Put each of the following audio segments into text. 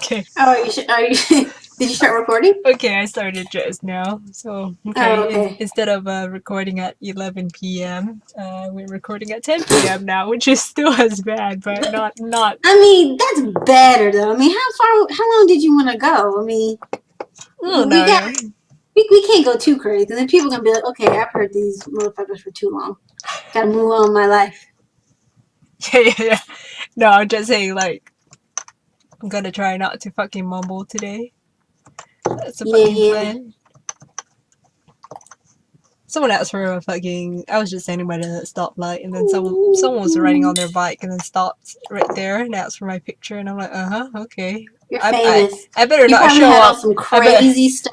Okay. Oh, you should. Are you? Did you start recording? Okay, I started just now. So, Oh, okay, okay. instead of recording at 11 p.m., we're recording at 10 p.m. now, which is still as bad, but not. I mean, that's better though. I mean, how long did you want to go? I mean, Oh, we no, got, no. we can't go too crazy. Then people gonna be like, okay, I've heard these motherfuckers for too long. Gotta move on with my life. Yeah. No, I'm just saying, like, I'm gonna try not to fucking mumble today. That's a Yeah, fucking yeah. plan. Someone asked for a fucking. I was just standing by the stoplight, and then someone was riding on their bike, and then stopped right there and asked for my picture, and I'm like, okay. You're I I famous. I better You not probably show had on up. some I bet crazy stuff.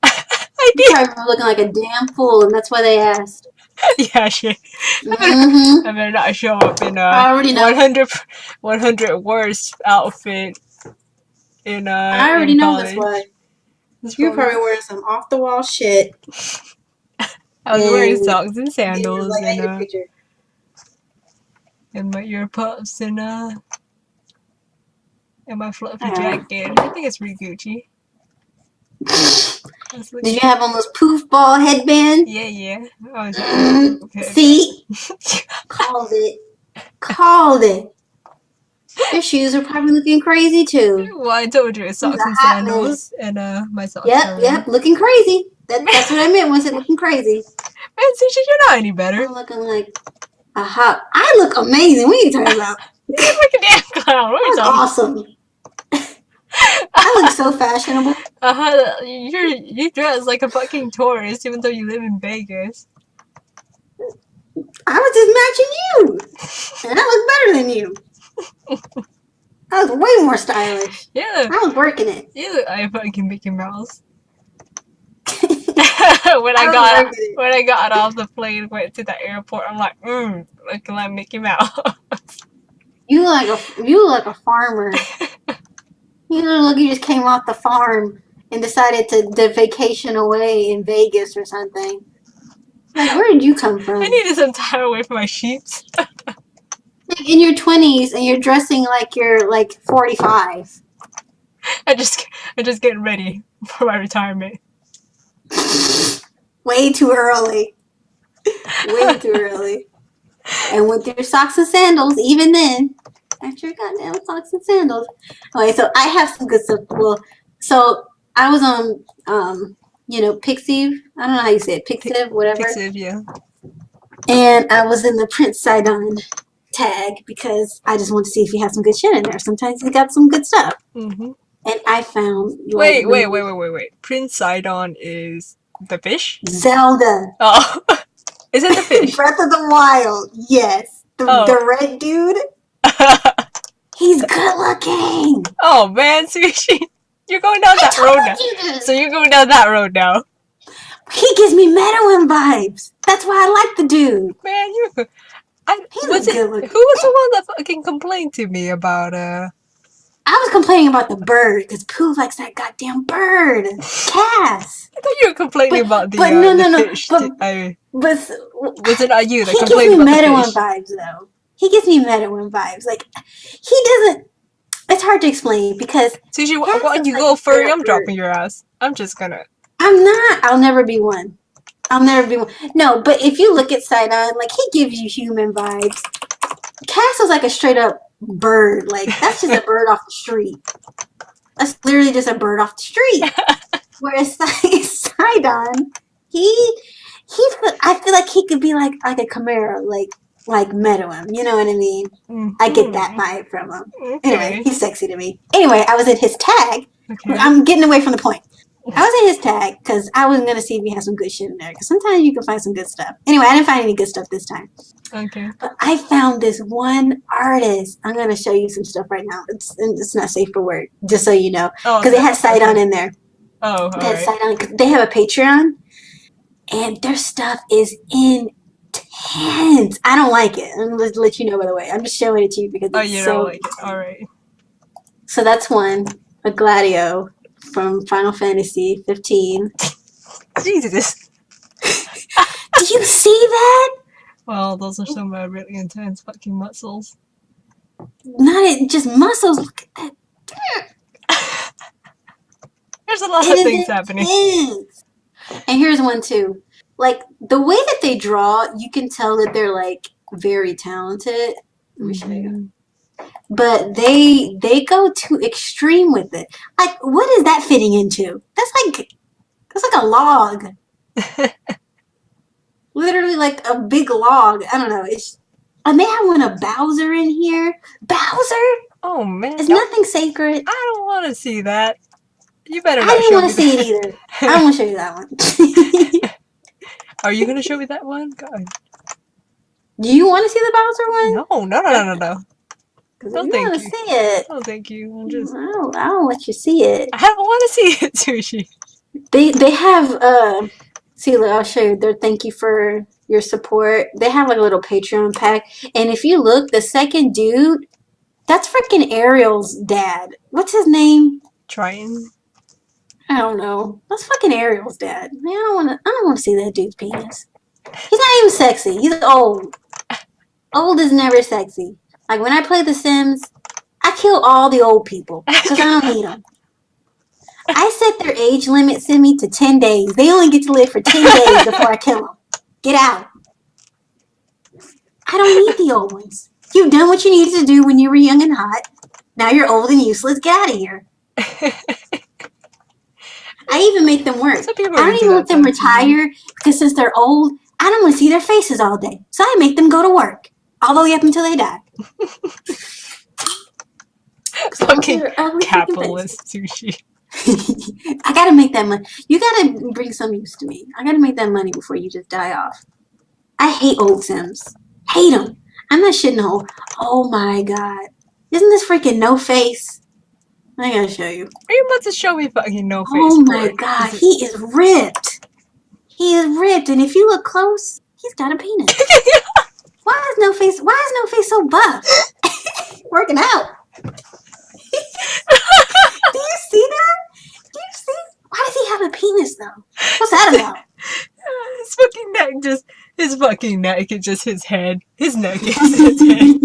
I You did. probably were looking like a damn fool, and that's why they asked. Yeah, shit. I Mm-hmm. better not show up in a I already know. 100 worst outfit I already in know that's why. college. It's You're probably probably wearing some off the wall shit, I was wearing and socks and they were sandals like, "I need a picture." and my earpuffs and my fluffy Uh, jacket. I think it's pretty Gucci. That's Did you looking. have on those poof ball headband? Yeah. I was okay. See, called it. Called it. Your shoes are probably looking crazy too. Well, I told you it's He's socks a and hot sandals, mess. and my socks are red. Yep, looking crazy. That's what I meant when I said looking crazy. Man, Sushi, you're not any better. I'm looking like a hot. I look amazing. What are you talking about? You look like a damn clown. What are you That's talking awesome. I look so fashionable. You dress like a fucking tourist, even though you live in Vegas. I was just matching you, and I look better than you. I was way more stylish. Yeah, I was working it. you look like fucking Mickey Mouse. I was working it. When I got off the plane, went to the airport, I'm like, looking like Mickey Mouse. You look like a farmer. You look like you just came off the farm and decided to vacation away in Vegas or something. Like, where did you come I from? needed some time away from my sheeps. Like in your 20s and you're dressing like you're like 45. I just getting ready for my retirement. Way too early. Way too early. And with your socks and sandals, even then, after your goddamn socks and sandals. Okay, so I have some good stuff. Well, so I was on, Pixiv. I don't know how you say it, Pixiv, whatever. Pixiv, yeah. And I was in the Prince Sidon tag because I just want to see if he had some good shit in there. Sometimes he got some good stuff. Mm-hmm. And I found Wait. Prince Sidon is the fish? Zelda. Oh, is it the fish? Breath of the Wild. Yes. The red dude. He's good looking. Oh man, Sushi, you're going down that road now. So you're going down that road now. He gives me Meruem vibes. That's why I like the dude. Man, He looks good looking. Who was the one that fucking complained to me about I was complaining about the bird because Pooh likes that goddamn bird. Cass. I thought you were complaining about the fish. But was it not you that he complained about the gives me fish? Meruem vibes though. He gives me Meruem vibes. Like he doesn't. It's hard to explain because Sushi, why don't you go furry? I'm dropping your ass. I'm just gonna. I'm not. I'll never be one. No, but if you look at Sidon, like he gives you human vibes. Cass is like a straight up bird. Like that's just a bird off the street. That's literally just a bird off the street. Whereas Sidon, I feel like he could be like a Camaro, like Meruem. You know what I mean? Mm-hmm. I get that vibe from him. Okay. Anyway, he's sexy to me. Anyway, I was in his tag. Okay. I'm getting away from the point. I was in his tag because I was going to see if he had some good shit in there. Because sometimes you can find some good stuff. Anyway, I didn't find any good stuff this time. Okay. But I found this one artist. I'm going to show you some stuff right now. It's not safe for work, just so you know. Because they had Sidon in there. Oh, all right. Sidon, they have a Patreon. And their stuff is intense. I don't like it. I'm going to let you know, by the way. I'm just showing it to you because it's you so don't like it. All right. So that's one. A Gladio from Final Fantasy 15. Jesus. Do you see that? Well, those are some really intense fucking muscles. Not just muscles. Look at that. There's a lot It of things is happening. intense. And here's one too. Like the way that they draw, you can tell that they're like very talented. Let me show you. Mm-hmm. But they go too extreme with it. Like, what is that fitting into? That's like a log. Literally like a big log. I don't know. It's and they have one of Bowser in here. Bowser Oh man, is nothing sacred. I don't want to see that. You better I not didn't show want me to see it either. I don't want to show you that one. Are you gonna show me that one? God. Do you want to see the Bowser one? No. Because if No, you want thank to you. see it, No, thank you. I don't let you see it. I don't want to see it, Sushi. They have see look, I'll show you their thank you for your support. They have like a little Patreon pack, and if you look, the second dude, that's freaking Ariel's dad. What's his name? Trying. I don't know. That's fucking Ariel's dad. Man, I don't wanna see that dude's penis. He's not even sexy. He's old. Old is never sexy. Like when I play The Sims, I kill all the old people because I don't need them. I set their age limit, Simi, to 10 days. They only get to live for 10 days before I kill them. Get out. I don't need the old ones. You've done what you needed to do when you were young and hot. Now you're old and useless. Get out of here. I even make them work. I don't even let them retire because since they're old, I don't want to see their faces all day. So I make them go to work all the way up until they die. Fucking capitalist Sushi. I gotta make that money. You gotta bring some use to me. I gotta make that money before you just die off. I hate old Sims. Hate them. I'm not shitting on. Oh my god. Isn't this freaking No Face? I gotta show you. Are you about to show me fucking No Face? Oh my god. He is ripped. He is ripped. And if you look close, he's got a penis. Why is No Face so buff? Working out. Do you see that? Do you see? Why does he have a penis though? What's that about? His fucking neck just. His fucking neck is just his head. His neck is his head.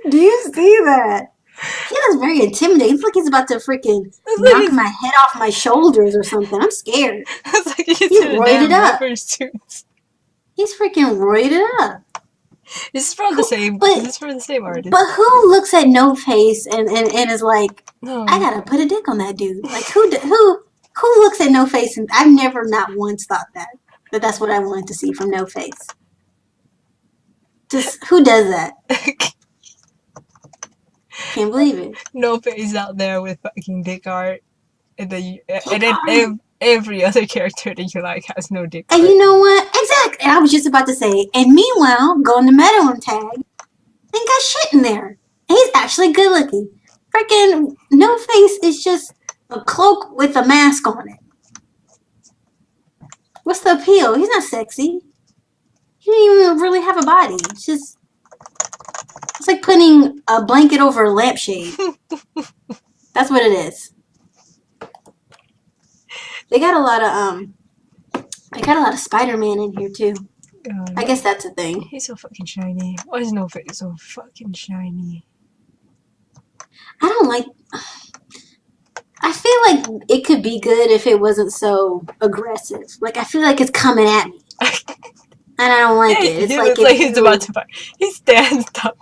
Do you see that? He looks very intimidating. It's like he's about to freaking knock my head off my shoulders or something. I'm scared. It's like he's roided up. Suits. He's freaking roided up. This is from the same. This is from the same artist. But who looks at No Face and is like, I gotta put a dick on that dude? Like who looks at No Face? And I've never not once thought that that's what I wanted to see from No Face. Just who does that? Can't believe it. No Face out there with fucking dick art, and then every other character that you like has no dick art. And you know what? Exactly. And I was just about to say. And meanwhile, go on the Meruem tag, ain't got shit in there. And he's actually good looking. Freaking No Face is just a cloak with a mask on it. What's the appeal? He's not sexy. He don't even really have a body. It's like putting a blanket over a lampshade. That's what it is. They got a lot of Spider-Man in here too. I guess that's a thing. He's so fucking shiny. Why is No Face so fucking shiny? I don't like. I feel like it could be good if it wasn't so aggressive. Like I feel like it's coming at me, and I don't like it. It's like he's about to fight. He stands up.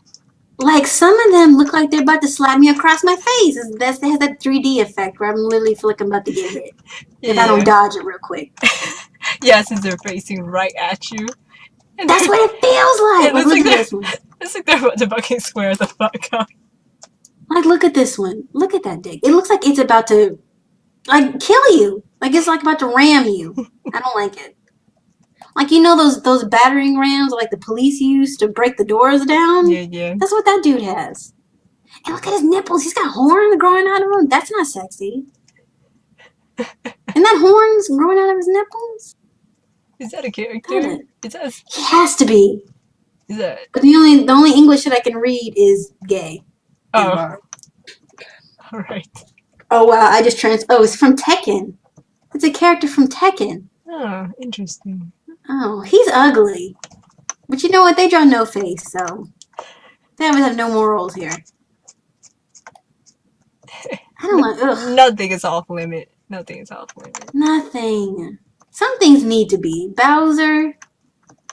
Like some of them look like they're about to slap me across my face. It has that 3D effect where I'm literally feel like I'm about to get hit if I don't dodge it real quick. Yeah, since they're facing right at you. And that's what it feels like. Like look at this one. It's like they're about to fucking square the fuck up. Like look at this one. Look at that dick. It looks like it's about to like kill you. Like it's like about to ram you. I don't like it. Like you know those battering rams like the police use to break the doors down? Yeah. That's what that dude has. And look at his nipples. He's got horns growing out of him. That's not sexy. And that horns growing out of his nipples? Is that a character? He has to be. Is that? But the only English that I can read is gay. Oh. All right. Oh wow! I just Oh, it's from Tekken. It's a character from Tekken. Oh, interesting. Oh, he's ugly. But you know what? They draw No Face, so they have no morals here. I don't like, ugh. Nothing is off limit. Nothing is off limit. Nothing. Some things need to be. Bowser.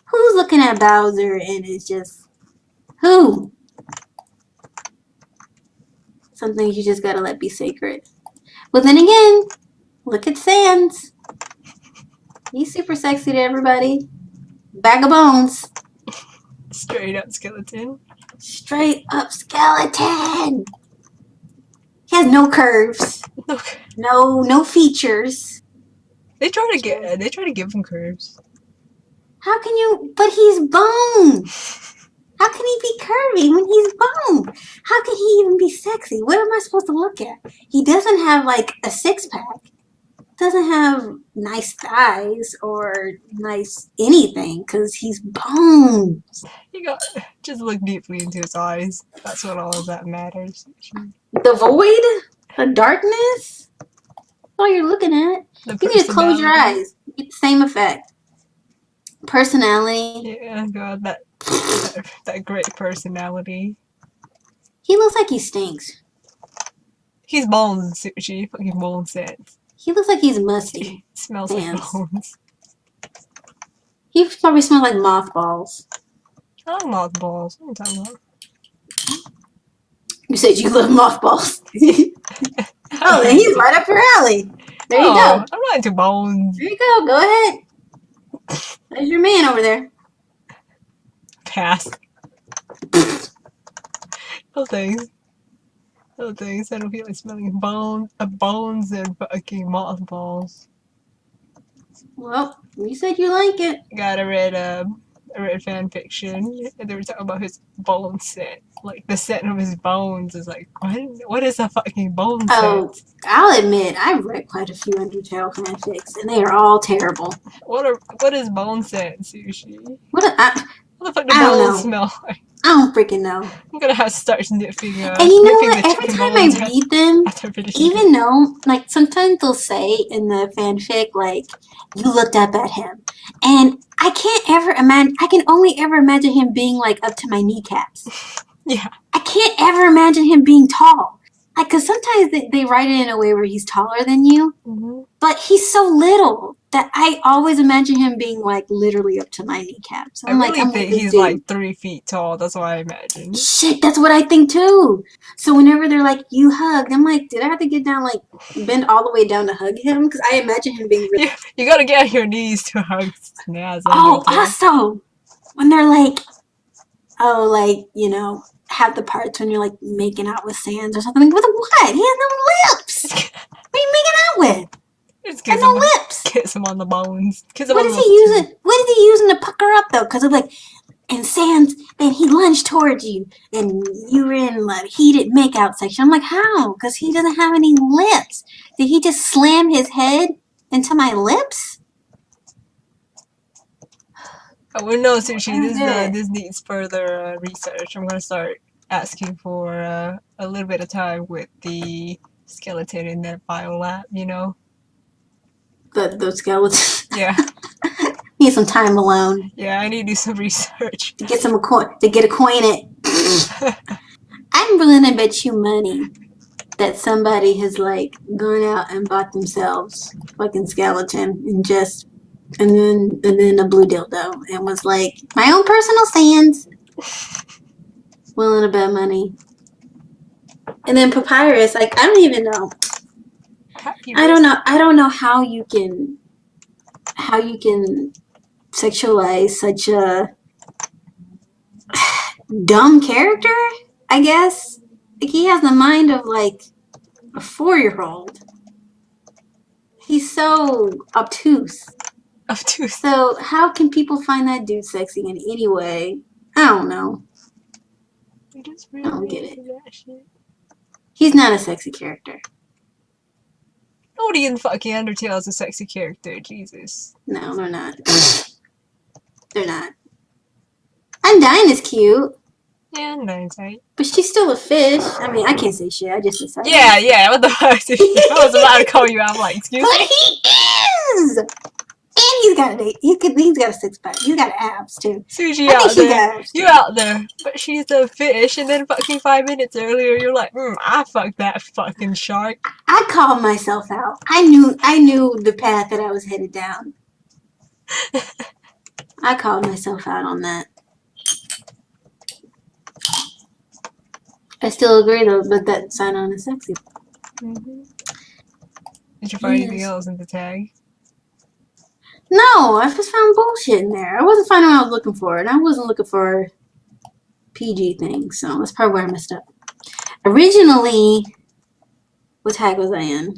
Who's looking at Bowser and it's just, who? Some things you just gotta let be sacred. But then again, look at Sans. He's super sexy to everybody. Bag of bones. Straight up skeleton. Straight up skeleton. He has no curves. Okay. No features. They try to give him curves. How can you? But he's bone. How can he be curvy when he's bone? How can he even be sexy? What am I supposed to look at? He doesn't have like a six pack. Doesn't have nice thighs or nice anything because he's bone. You got just look deeply into his eyes. That's what all of that matters. The void, the darkness. That's all you're looking at. You need to close your eyes. You get the same effect. Personality. Yeah, God, that great personality. He looks like he stinks. He's bones, Sushi. Fucking bone scent. He looks like he's musty. He smells like bones. He probably smells like mothballs. I like mothballs. What are you talking about? You said you love mothballs. Oh, then he's right up your alley. There you go. I'm not into bones. There you go. Go ahead. There's your man over there. Pass. No thanks. No thanks. I don't feel like smelling bones and fucking mothballs. Well, you said you like it. I read fan fiction, and they were talking about his bone scent. Like the scent of his bones is like, what is a fucking bone scent? I'll admit, I've read quite a few Undertale fanfics, and they are all terrible. What is bone scent, Sushi? What the fuck do bones smell like? I don't freaking know. I'm gonna have to start sniffing. And you know what? Every time I read them, even though, like, sometimes they'll say in the fanfic, like, you looked up at him. And I can't ever imagine, I can only ever imagine him being, like, up to my kneecaps. Yeah. I can't ever imagine him being tall. Like, because sometimes they write it in a way where he's taller than you. Mm-hmm. But he's so little that I always imagine him being, like, literally up to my kneecaps. I really think he's like 3 feet tall. That's what I imagine. Shit, that's what I think too. So whenever they're like, you hugged, I'm like, did I have to get down, like, bend all the way down to hug him? Because I imagine him being really... You gotta get on your knees to hug Snaz. Oh, also, when they're like, oh, like, you know, have the parts when you're, like, making out with Sans or something. With what? He has no lips. What are you making out with? He has no lips. Kiss him on the bones. What is he using? What is he using to pucker up though? Because of like, and Sans, then he lunged towards you, and you were in like heated makeout section. I'm like, how? Because he doesn't have any lips. Did he just slam his head into my lips? Oh, well, no, Sushi. This needs further research. I'm gonna start asking for a little bit of time with the skeleton in that bio lab. You know. The skeletons. Yeah. Need some time alone. Yeah, I need to do some research. To get acquainted. I'm willing to bet you money that somebody has like gone out and bought themselves fucking skeleton and then a blue dildo and was like, my own personal Sans. Willing to bet money. And then Papyrus, like, I don't even know. I don't know how you can sexualize such a dumb character, I guess. Like, he has the mind of like a 4-year-old. He's so obtuse. So how can people find that dude sexy in any way? I don't know. I don't get it. He's not a sexy character. Nobody in fucking Undertale is a sexy character, Jesus. No, they're not. They're not. Undyne is cute. Yeah, Undyne's right. But she's still a fish. I mean, I can't say shit. I just decided. Yeah, what the fuck? I was about to call you out. I'm like, excuse me? But he is! And he's He's got a six pack. He's got abs too. Sushi I think out she there. got abs too. You out there. But she's a fish, and then fucking 5 minutes earlier, you're like, I fucked that fucking shark. I called myself out. I knew the path that I was headed down. I called myself out on that. I still agree though, but that sign on is sexy. Mm-hmm. Did you find anything else in the tag? No, I just found bullshit in there. I wasn't finding what I was looking for, and I wasn't looking for PG things, so that's probably where I messed up. Originally, what tag was I in?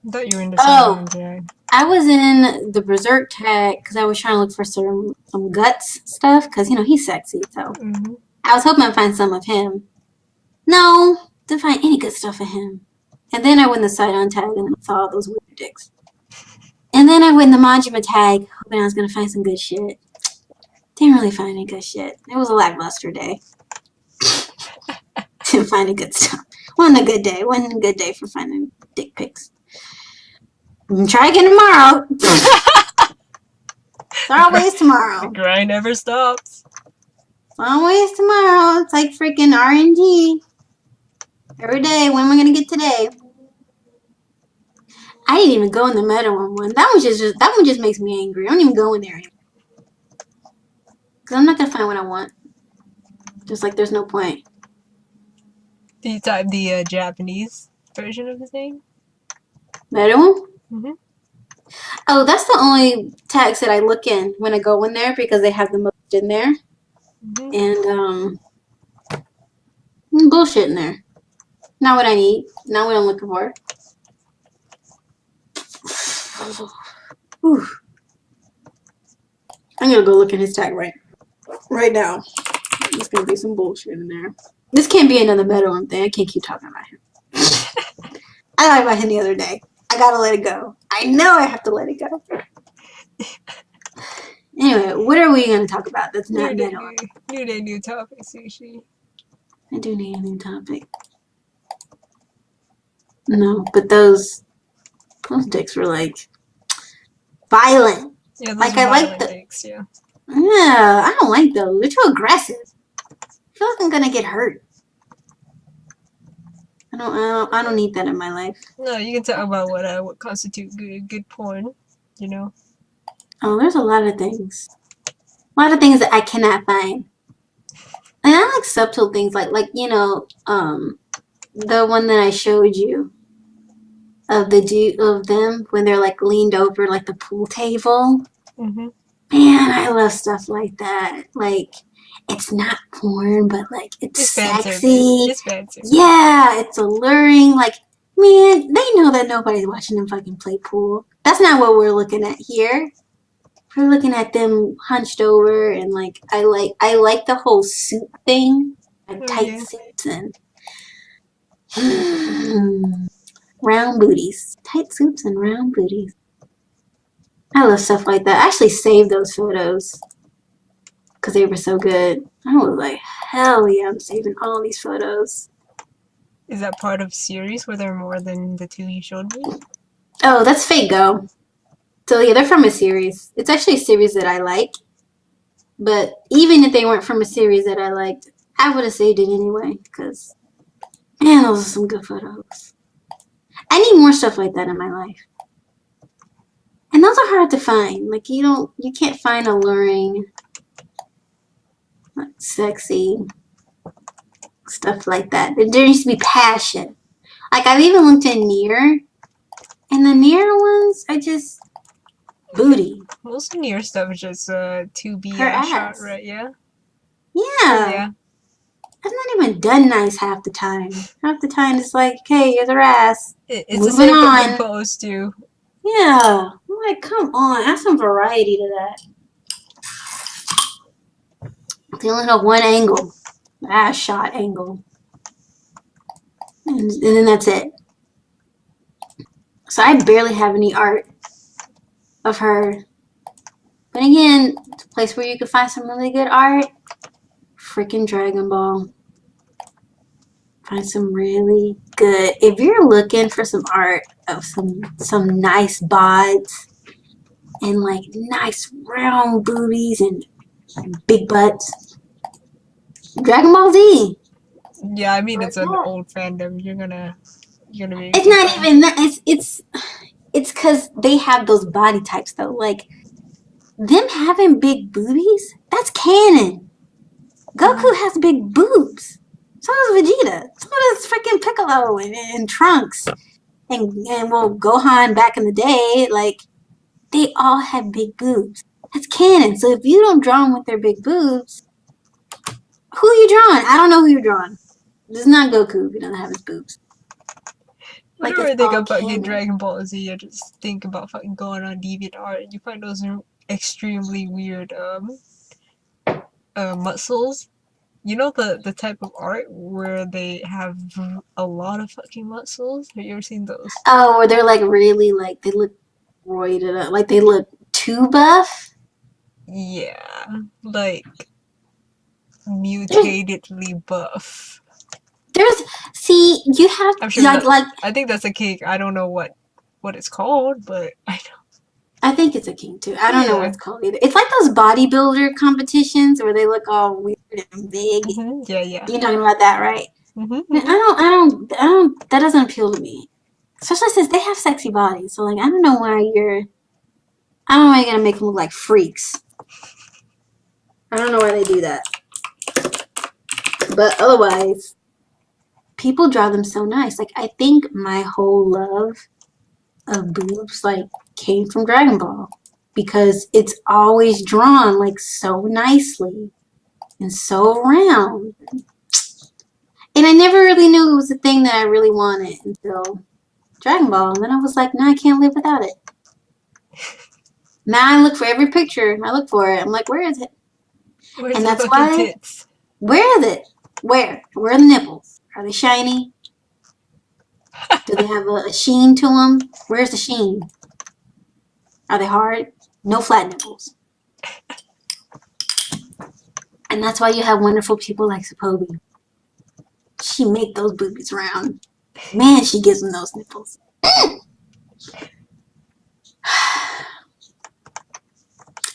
I thought you were in the silent tag. I was in the Berserk tag because I was trying to look for some guts stuff because, he's sexy, so I was hoping I'd find some of him. No, didn't find any good stuff of him. And then I went the side-on tag and saw all those weird dicks. And then I went the Majima tag hoping I was going to find some good shit. Didn't really find any good shit. It was a lackluster day. Didn't find any good stuff. Wasn't a good day. Wasn't a good day for finding dick pics. Try again tomorrow. It's always tomorrow. The grind never stops. It's always tomorrow. It's like freaking RNG. Every day. When am I going to get today? I didn't even go in the Meruem one. That one just makes me angry. I don't even go in there anymore. Because I'm not going to find what I want. Just like there's no point. Do you type the Japanese version of his name? Meruem? Mm-hmm. Oh, that's the only tags that I look in when I go in there because they have the most in there. Mm-hmm. And bullshit in there. Not what I need. Not what I'm looking for. Whew. I'm gonna go look in his tag right now. There's gonna be some bullshit in there. This can't be another Meruem thing. I can't keep talking about him. I lied about him the other day. I gotta let it go. I know I have to let it go. Anyway, what are we gonna talk about that's not Meruem? New day, new topic, Sushi. I do need a new topic. No, but those dicks were like violent. Yeah, those like are I violent like the dicks, yeah. Yeah, I don't like those. They're too aggressive. I feel like I'm gonna get hurt. I don't need that in my life. No, you can talk about what constitutes good porn, Oh, there's a lot of things. A lot of things that I cannot find. And I like subtle things like the one that I showed you of them when they're like leaned over like the pool table. Mm-hmm. Man, I love stuff like that. Like, it's not porn, but like it's sexy. It's fancy. Yeah, it's alluring. Like, man, they know that nobody's watching them fucking play pool. That's not what we're looking at here. We're looking at them hunched over and like I like the whole suit thing. Like tight suits and round booties. Tight suits and round booties. I love stuff like that. I actually saved those photos because they were so good. I was like, hell yeah, I'm saving all these photos. Is that part of series where there are more than the two you showed me? Oh, that's Fake Go. So yeah, they're from a series. It's actually a series that I like. But even if they weren't from a series that I liked, I would have saved it anyway. Because, man, those are some good photos. I need more stuff like that in my life. And those are hard to find. Like, you can't find alluring, like, sexy stuff like that. There needs to be passion. Like, I've even looked in Near, and the Near ones are just booty. Most Near stuff is just 2B shot, right? Yeah? Yeah. That's not even done nice half the time. Half the time it's like, okay, here's her ass. It's the same for composed too. Yeah. I'm like, come on, add some variety to that. They only have one angle. Ass shot angle. And then that's it. So I barely have any art of her. But again, the place where you can find some really good art, freaking Dragon Ball. Find some really good. If you're looking for some art of some nice bods, and like nice round boobies and big butts. Dragon Ball Z. Yeah, I mean Like it's an that. old fandom. You're gonna be able It's to not find. even that. It's because they have those body types though. Like them having big boobies. That's canon. Goku Mm. has big boobs. So does Vegeta. So does freaking Piccolo and Trunks and well Gohan back in the day. Like they all have big boobs. That's canon. So if you don't draw them with their big boobs, who you drawing? I don't know who you're drawing. This is not Goku if he doesn't have his boobs. Like Whenever it's I think all of fucking canon. Dragon Ball Z, I just think about fucking going on DeviantArt and you find those extremely weird muscles. You know the type of art where they have a lot of fucking muscles? Have you ever seen those? Oh, where they're like really like they look roided up, like they look too buff. Yeah, like There's, mutatedly buff. there's, see, you have I'm sure that like I think that's a cake. I don't know what it's called, but I know. I think it's a king too. I don't know what Yeah. it's called either. It's like those bodybuilder competitions where they look all weird and big. Yeah, yeah. You're talking about that, right? Hmm. I don't. That doesn't appeal to me. Especially since they have sexy bodies. So like, I don't know why you're. I don't know why you're gonna make them look like freaks. I don't know why they do that. But otherwise, people draw them so nice. Like I think my whole love of boobs like came from Dragon Ball because it's always drawn like so nicely and so round. And I never really knew it was a thing that I really wanted until Dragon Ball. And then I was like, no, I can't live without it. Now I look for every picture. I look for it. I'm like, where is it? Where's And the that's fucking why, tits? where is it? Where? Where are the nipples? Are they shiny? Do they have a sheen to them? Where's the sheen? Are they hard? No flat nipples. And that's why you have wonderful people like Sapobi. She make those boobies round. Man, she gives them those nipples.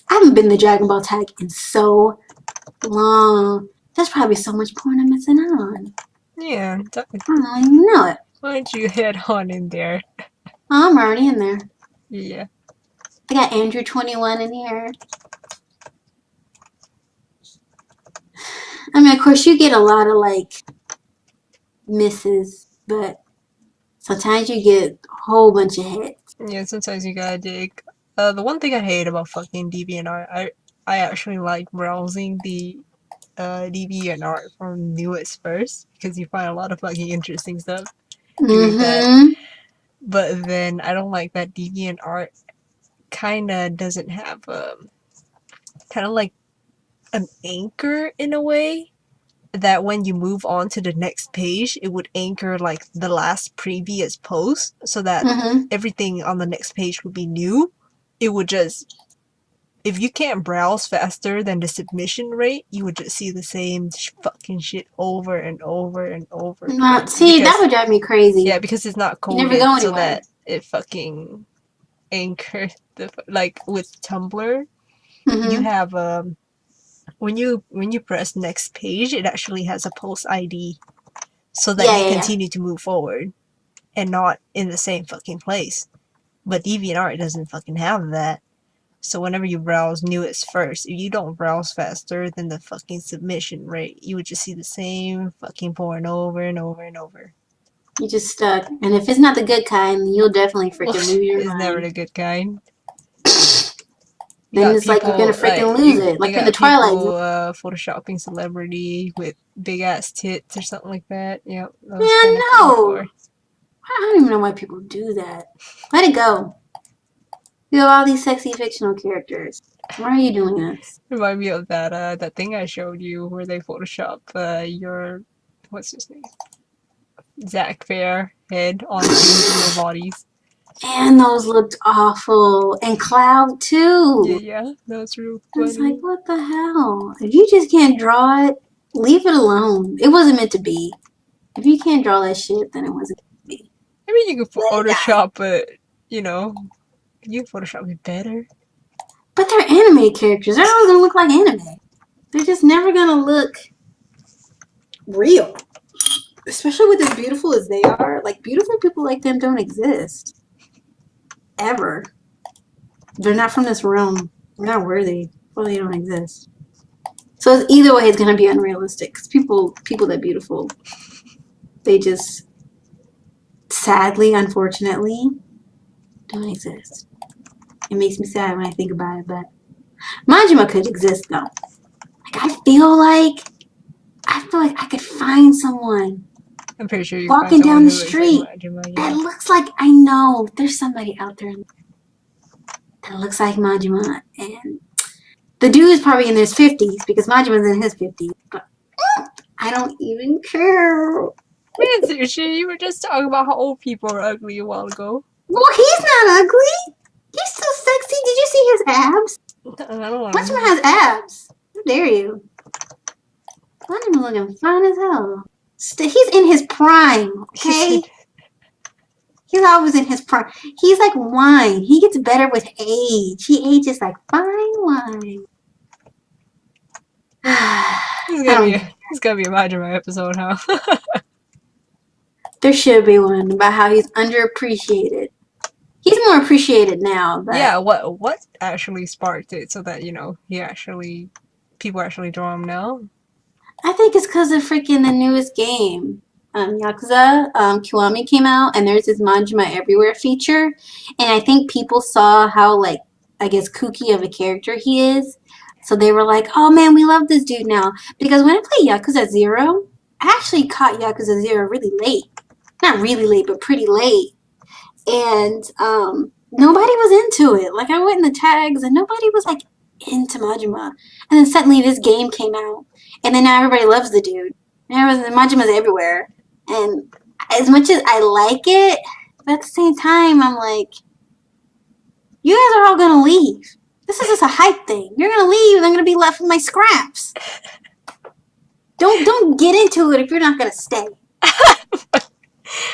I haven't been to Dragon Ball Tag in so long. There's probably so much porn I'm missing out on. Yeah. I don't even know it. Why don't you head on in there? Oh, I'm already in there. Yeah. I got Andrew 21 in here. I mean, of course, you get a lot of like misses, but sometimes you get a whole bunch of hits. Yeah, sometimes you gotta dig. The one thing I hate about fucking DeviantArt, I actually like browsing the DeviantArt from newest first because you find a lot of fucking interesting stuff doing that. Mm-hmm. But then I don't like that DeviantArt kind of doesn't have kind of like an anchor in a way that when you move on to the next page, it would anchor like the last previous post so that Mm-hmm. everything on the next page would be new. It would just, if you can't browse faster than the submission rate, you would just see the same fucking shit over and over and over again. See, that Because, would drive me crazy. yeah, because it's not You never coded go so anywhere. that it fucking anchors the, like with Tumblr, you Mm-hmm. have when you press next page, it actually has a post ID so that Yeah, you yeah, yeah. continue to move forward and not in the same fucking place. But DeviantArt doesn't fucking have that. So whenever you browse newest first, if you don't browse faster than the fucking submission rate, you would just see the same fucking porn over and over and over. You just stuck. And if it's not the good kind, you'll definitely freaking lose your It's never mind. the good kind. You Then got it's like you're gonna people like freaking lose it. you Like in the got Twilight Zone. people photoshopping celebrity with big ass tits or something like that. Yep, that was kind of Man, called no. for. I don't even know why people do that. Let it go. You have all these sexy fictional characters. Why are you doing this? Remind me of that thing I showed you where they Photoshop your what's his name, Zach Fair head onto real bodies. And those looked awful. And Cloud Yeah, too. yeah, that was real I was like, funny. what the hell? If you just can't draw it, leave it alone. It wasn't meant to be. If you can't draw that shit, then it wasn't meant to be. I mean, you can Let it die. Photoshop it, you know, you can Photoshop it better. But they're anime characters. They're always gonna look like anime. They're just never gonna look real. Especially with as beautiful as they are. Like beautiful people like them don't exist. Ever. They're not from this realm. They're not worthy. Well, they don't exist. So it's, either way, it's gonna be unrealistic. Because people that beautiful, they just sadly, unfortunately, don't exist. It makes me sad when I think about it, but Majima could exist though. Like I feel like I could find someone I'm pretty sure you find walking someone down the who looks like street Majima, that yeah. looks like I know there's somebody out there that looks like Majima, and the dude is probably in his 50s because Majima's in his 50s. But I don't even care. Man, Sushi, you were just talking about how old people are ugly a while ago. Well, he's not ugly. He's still sexy. Did you see his abs? I don't Majima know. has abs. How dare you? Majima looking fine as hell. He's in his prime, He said, okay? He's always in his prime. He's like wine. He gets better with age. He ages like fine wine. I "This is gonna don't be a even care. this is gonna be a Majima episode, huh?" There should be one about how he's underappreciated. He's more appreciated now, but Yeah, what actually sparked it so that he actually people actually draw him now? I think it's because of freaking the newest game. Yakuza Kiwami came out, and there's this Manjima Everywhere feature. And I think people saw how, like, I guess, kooky of a character he is. So they were like, oh man, we love this dude now. Because when I played Yakuza 0, I actually caught Yakuza 0 really late. Not really late, but pretty late. And nobody was into it. Like, I went in the tags, and nobody was, like, into Majima. And then suddenly this game came out, and then now everybody loves the dude. And Majima's everywhere. And as much as I like it, but at the same time, I'm like, you guys are all gonna leave. This is just a hype thing. You're gonna leave, and I'm gonna be left with my scraps. Don't get into it if you're not gonna stay.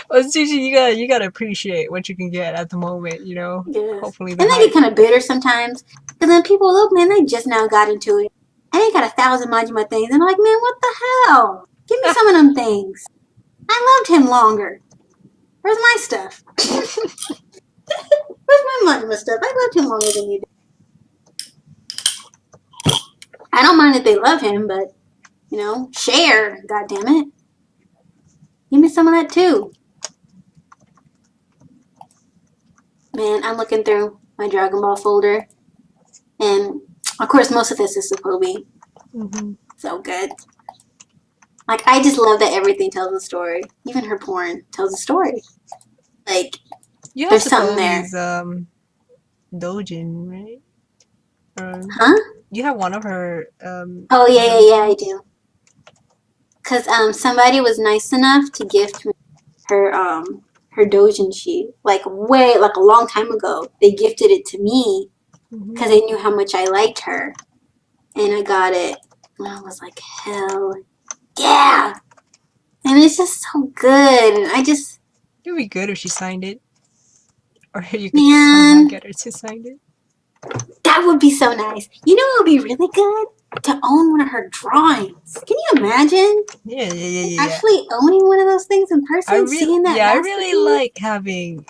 Well, it's usually you gotta appreciate what you can get at the moment. Yes. Hopefully the And they get hype. kind of bitter sometimes. Because then people look, man, they just now got into it. And they got 1,000 Majima things. And I'm like, man, what the hell? Give me some of them things. I loved him longer. Where's my stuff? Where's my Majima stuff? I loved him longer than you did. I don't mind that they love him, but, share, God damn it. Give me some of that too. Man, I'm looking through my Dragon Ball folder. And, of course, most of this is Sokobi. Hmm. So good. Like, I just love that everything tells a story. Even her porn tells a story. Like, You have there's something Sokovi's there. dojin, right? Or Huh? you have one of her Oh, yeah, yeah, yeah, I dojins. do. Because somebody was nice enough to gift me her Dojin sheet. Like a long time ago. They gifted it to me Hmm. because they knew how much I liked her. And I got it. And I was like, hell yeah! And it's just so good. And I just, It would be good if she signed it, or you could somehow man, get her to sign it. that would be so nice. You know what would be really good? To own one of her drawings. Can you imagine Yeah, yeah, yeah, yeah, yeah. actually owning one of those things in person, seeing that I really masterpiece? like having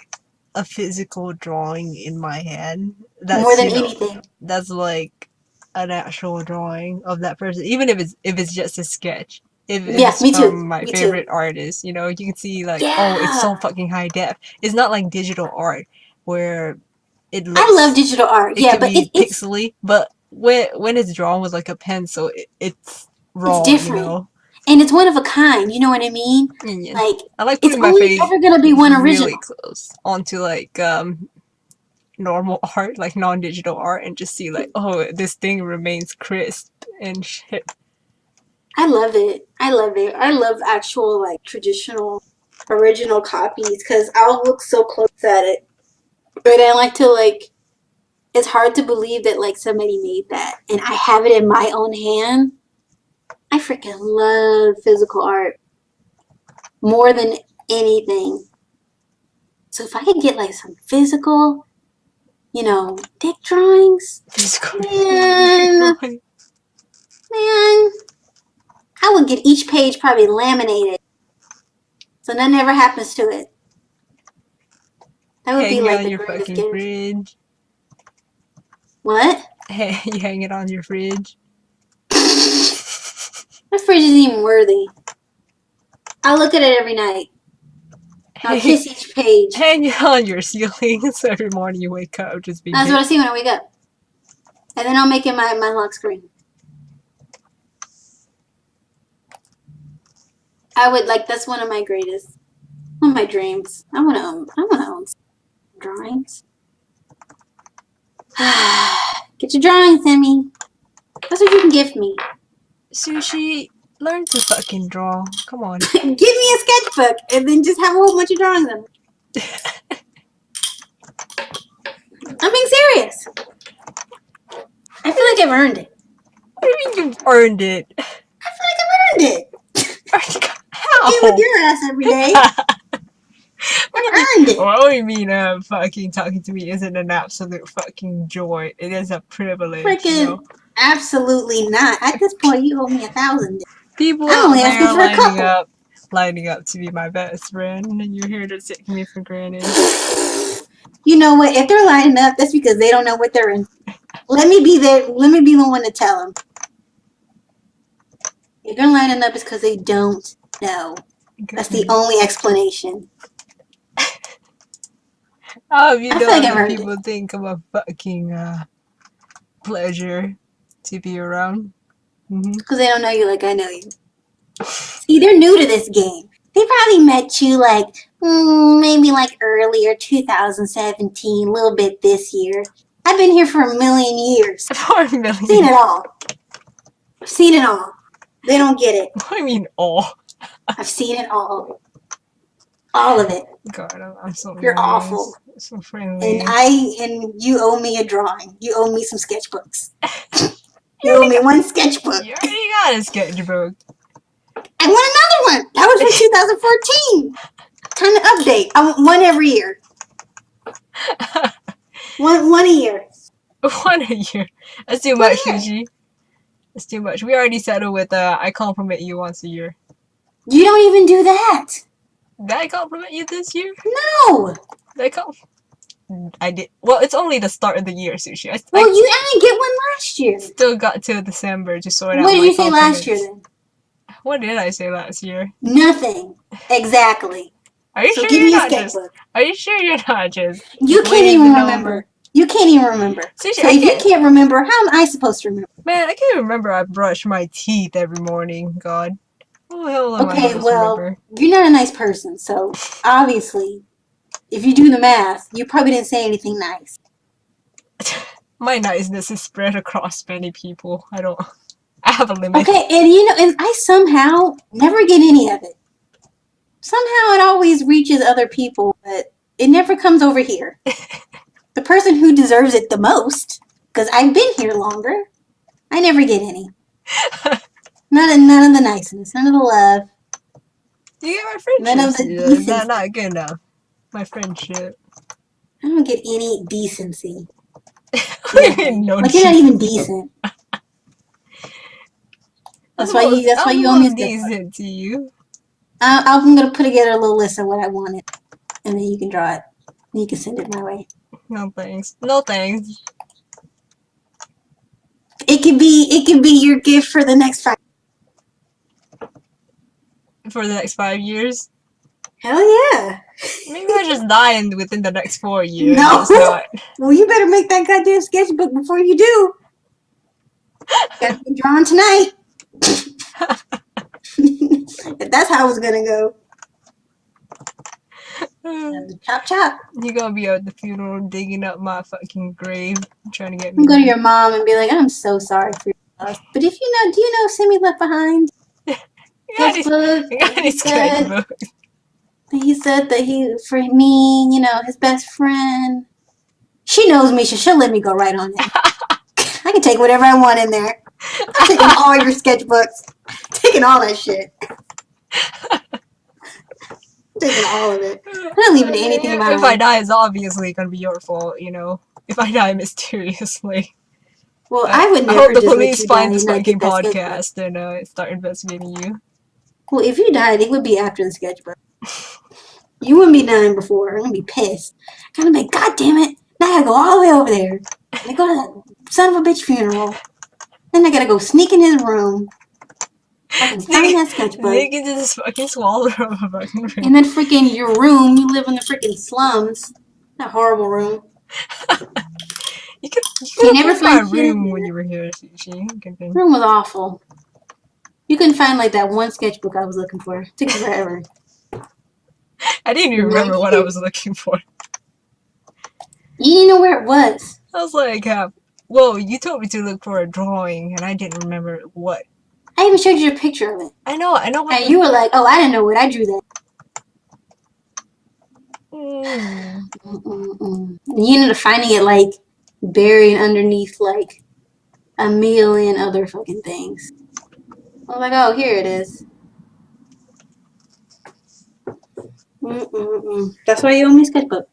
a physical drawing in my hand. More That's than anything. that's like an actual drawing of that person, even if it's just a sketch. If Yeah, it's me too. from my Me too. favorite artist, you can see like, oh, it's so Yeah. fucking high def. It's not like digital art where it I love looks digital art. it Yeah, can but be it's pixely, but when it's drawn with like a pencil, it's it's raw, you different. know. And it's one of a kind, you know what I mean? Yeah. Like I like it's putting my only face ever gonna be one really original. close onto like normal art, like non-digital art, and just see like, oh, this thing remains crisp and shit. I love it. I love it. I love actual like traditional original copies because I'll look so close at it. But I like to like it's hard to believe that like somebody made that and I have it in my own hand. I freaking love physical art more than anything. So if I could get like some physical, dick drawings. Dick Man, drawing. man, I would get each page probably laminated, so nothing ever happens to it. That would be Hang it like on the your greatest fucking gift. fridge. What? Hey, you hang it on your fridge. My fridge isn't even worthy. I look at it every night. I'll Hey, kiss each page. hang it on your ceiling so every morning you wake up just being That's what I hit. see when I wake up. And then I'll make it my lock screen. I would like that's one of my greatest, one of my dreams. I wanna own drawings. Get your drawings, Emmy. That's what you can gift me. Sushi, learn to fucking draw. Come on. Give me a sketchbook and then just have a whole bunch of drawings on it. I'm being serious. I feel like I've earned it. What do you mean you've earned it? I feel like I've earned it. How? Get with your ass every day. What do I've you mean? earned it. What do you mean? Fucking talking to me isn't an absolute fucking joy. It is a privilege, you know. Freaking absolutely not. At this point, you owe me 1,000. People I'm out only there asking for a couple. lining up to be my best friend, and you're here to take me for granted. You know what? If they're lining up, that's because they don't know what they're in. Let me be there. Let me be the one to tell them. If they're lining up, it's because they don't know. That's the only explanation. How have you I feel know like I've that earned people it. think I'm a fucking pleasure to be around? Because they don't know you like I know you. See, they're new to this game. They probably met you like maybe like earlier 2017, a little bit this year. I've been here for a million years. 4 million. Seen it all. I've seen it all. They don't get it. What do you mean all? I've seen it all. All of it. God, I'm so You're nice, awful. so friendly. And you owe me a drawing. You owe me some sketchbooks. You owe me one sketchbook. You already got a sketchbook. I want another one. That was from 2014. Time to update. I want one every year. One a year. One a year. That's too One much, a year. Sushi. That's too much. We already settled with I compliment you once a year. You don't even do that. Did I compliment you this year? No. Did I did. Well, it's only the start of the year, Sushi. Well, I didn't get one last year. Still got till December to sort out What did my you say last compliments. year then? What did I say last year? Nothing. Exactly. Are you So sure give you're me a not just? sketchbook. Are you sure you're not just? You can't waving even over? remember. You can't even remember. Sushi, So if you can't remember, how am I supposed to remember? Man, I can't remember I brush my teeth every morning. God. How the hell am I Okay, supposed to well, remember? you're not a nice person, so obviously, if you do the math, you probably didn't say anything nice. My niceness is spread across many people. I have a limit. Okay, and I somehow never get any of it. Somehow it always reaches other people, but it never comes over here. The person who deserves it the most, because I've been here longer, I never get any. None of the niceness, none of the love. You get my friendship. None of the decency. Not good enough. My friendship. I don't get any decency. No like you're not even decent. That's why you owe me a sketchbook. decent to you. I'm gonna put together a little list of what I wanted, and then you can draw it. And you can send it my way. No thanks. No thanks. It could be your gift for the next 5. For the next 5 years. Hell yeah. Maybe I just die within the next 4 years. No. It's not. Well, you better make that goddamn sketchbook before you do. Gotta be drawn tonight. If that's how it's gonna go. Chop chop. You gonna be at the funeral digging up my fucking grave, trying to get me. I'm gonna go to your mom and be like, I'm so sorry for your loss. But do you know Sammy left behind? Sketchbook. He said that for me, his best friend. She knows me, so she'll let me go right on it. I can take whatever I want in there. I'm taking all your sketchbooks. Taking all that shit. Taking all of it. I'm not leaving anything behind. If I die, it's obviously gonna be your fault, if I die mysteriously. Well, I would I hope never the just let police you die find this and not fucking get that sketchbook. podcast and start investigating you. Well, if you died, it would be after the sketchbook. You wouldn't be dying before. I'm gonna be pissed. I'm gonna be, God damn it! Now I gotta go all the way over there. And I go to that son of a bitch funeral. Then I gotta go sneak in his room. Fucking find Sneak, that sketchbook. sneak into this fucking swallow of a fucking room. And then freaking your room, you live in the freaking slums. That horrible room. You could You have never come to my find shit up room when there. you were here, Sushi. Room was awful. You couldn't find like that one sketchbook I was looking for. It took forever. I didn't even No, remember you what I didn't. was looking for. You didn't know where it was. I was like, well, you told me to look for a drawing, and I didn't remember what. I even showed you a picture of it. I know what And you were like, oh, I didn't know what. I drew that. Mm. Mm-mm-mm. You ended up finding it like buried underneath like a million other fucking things. I was like, oh, here it is. Mm-mm-mm. That's why you owe me a sketchbook.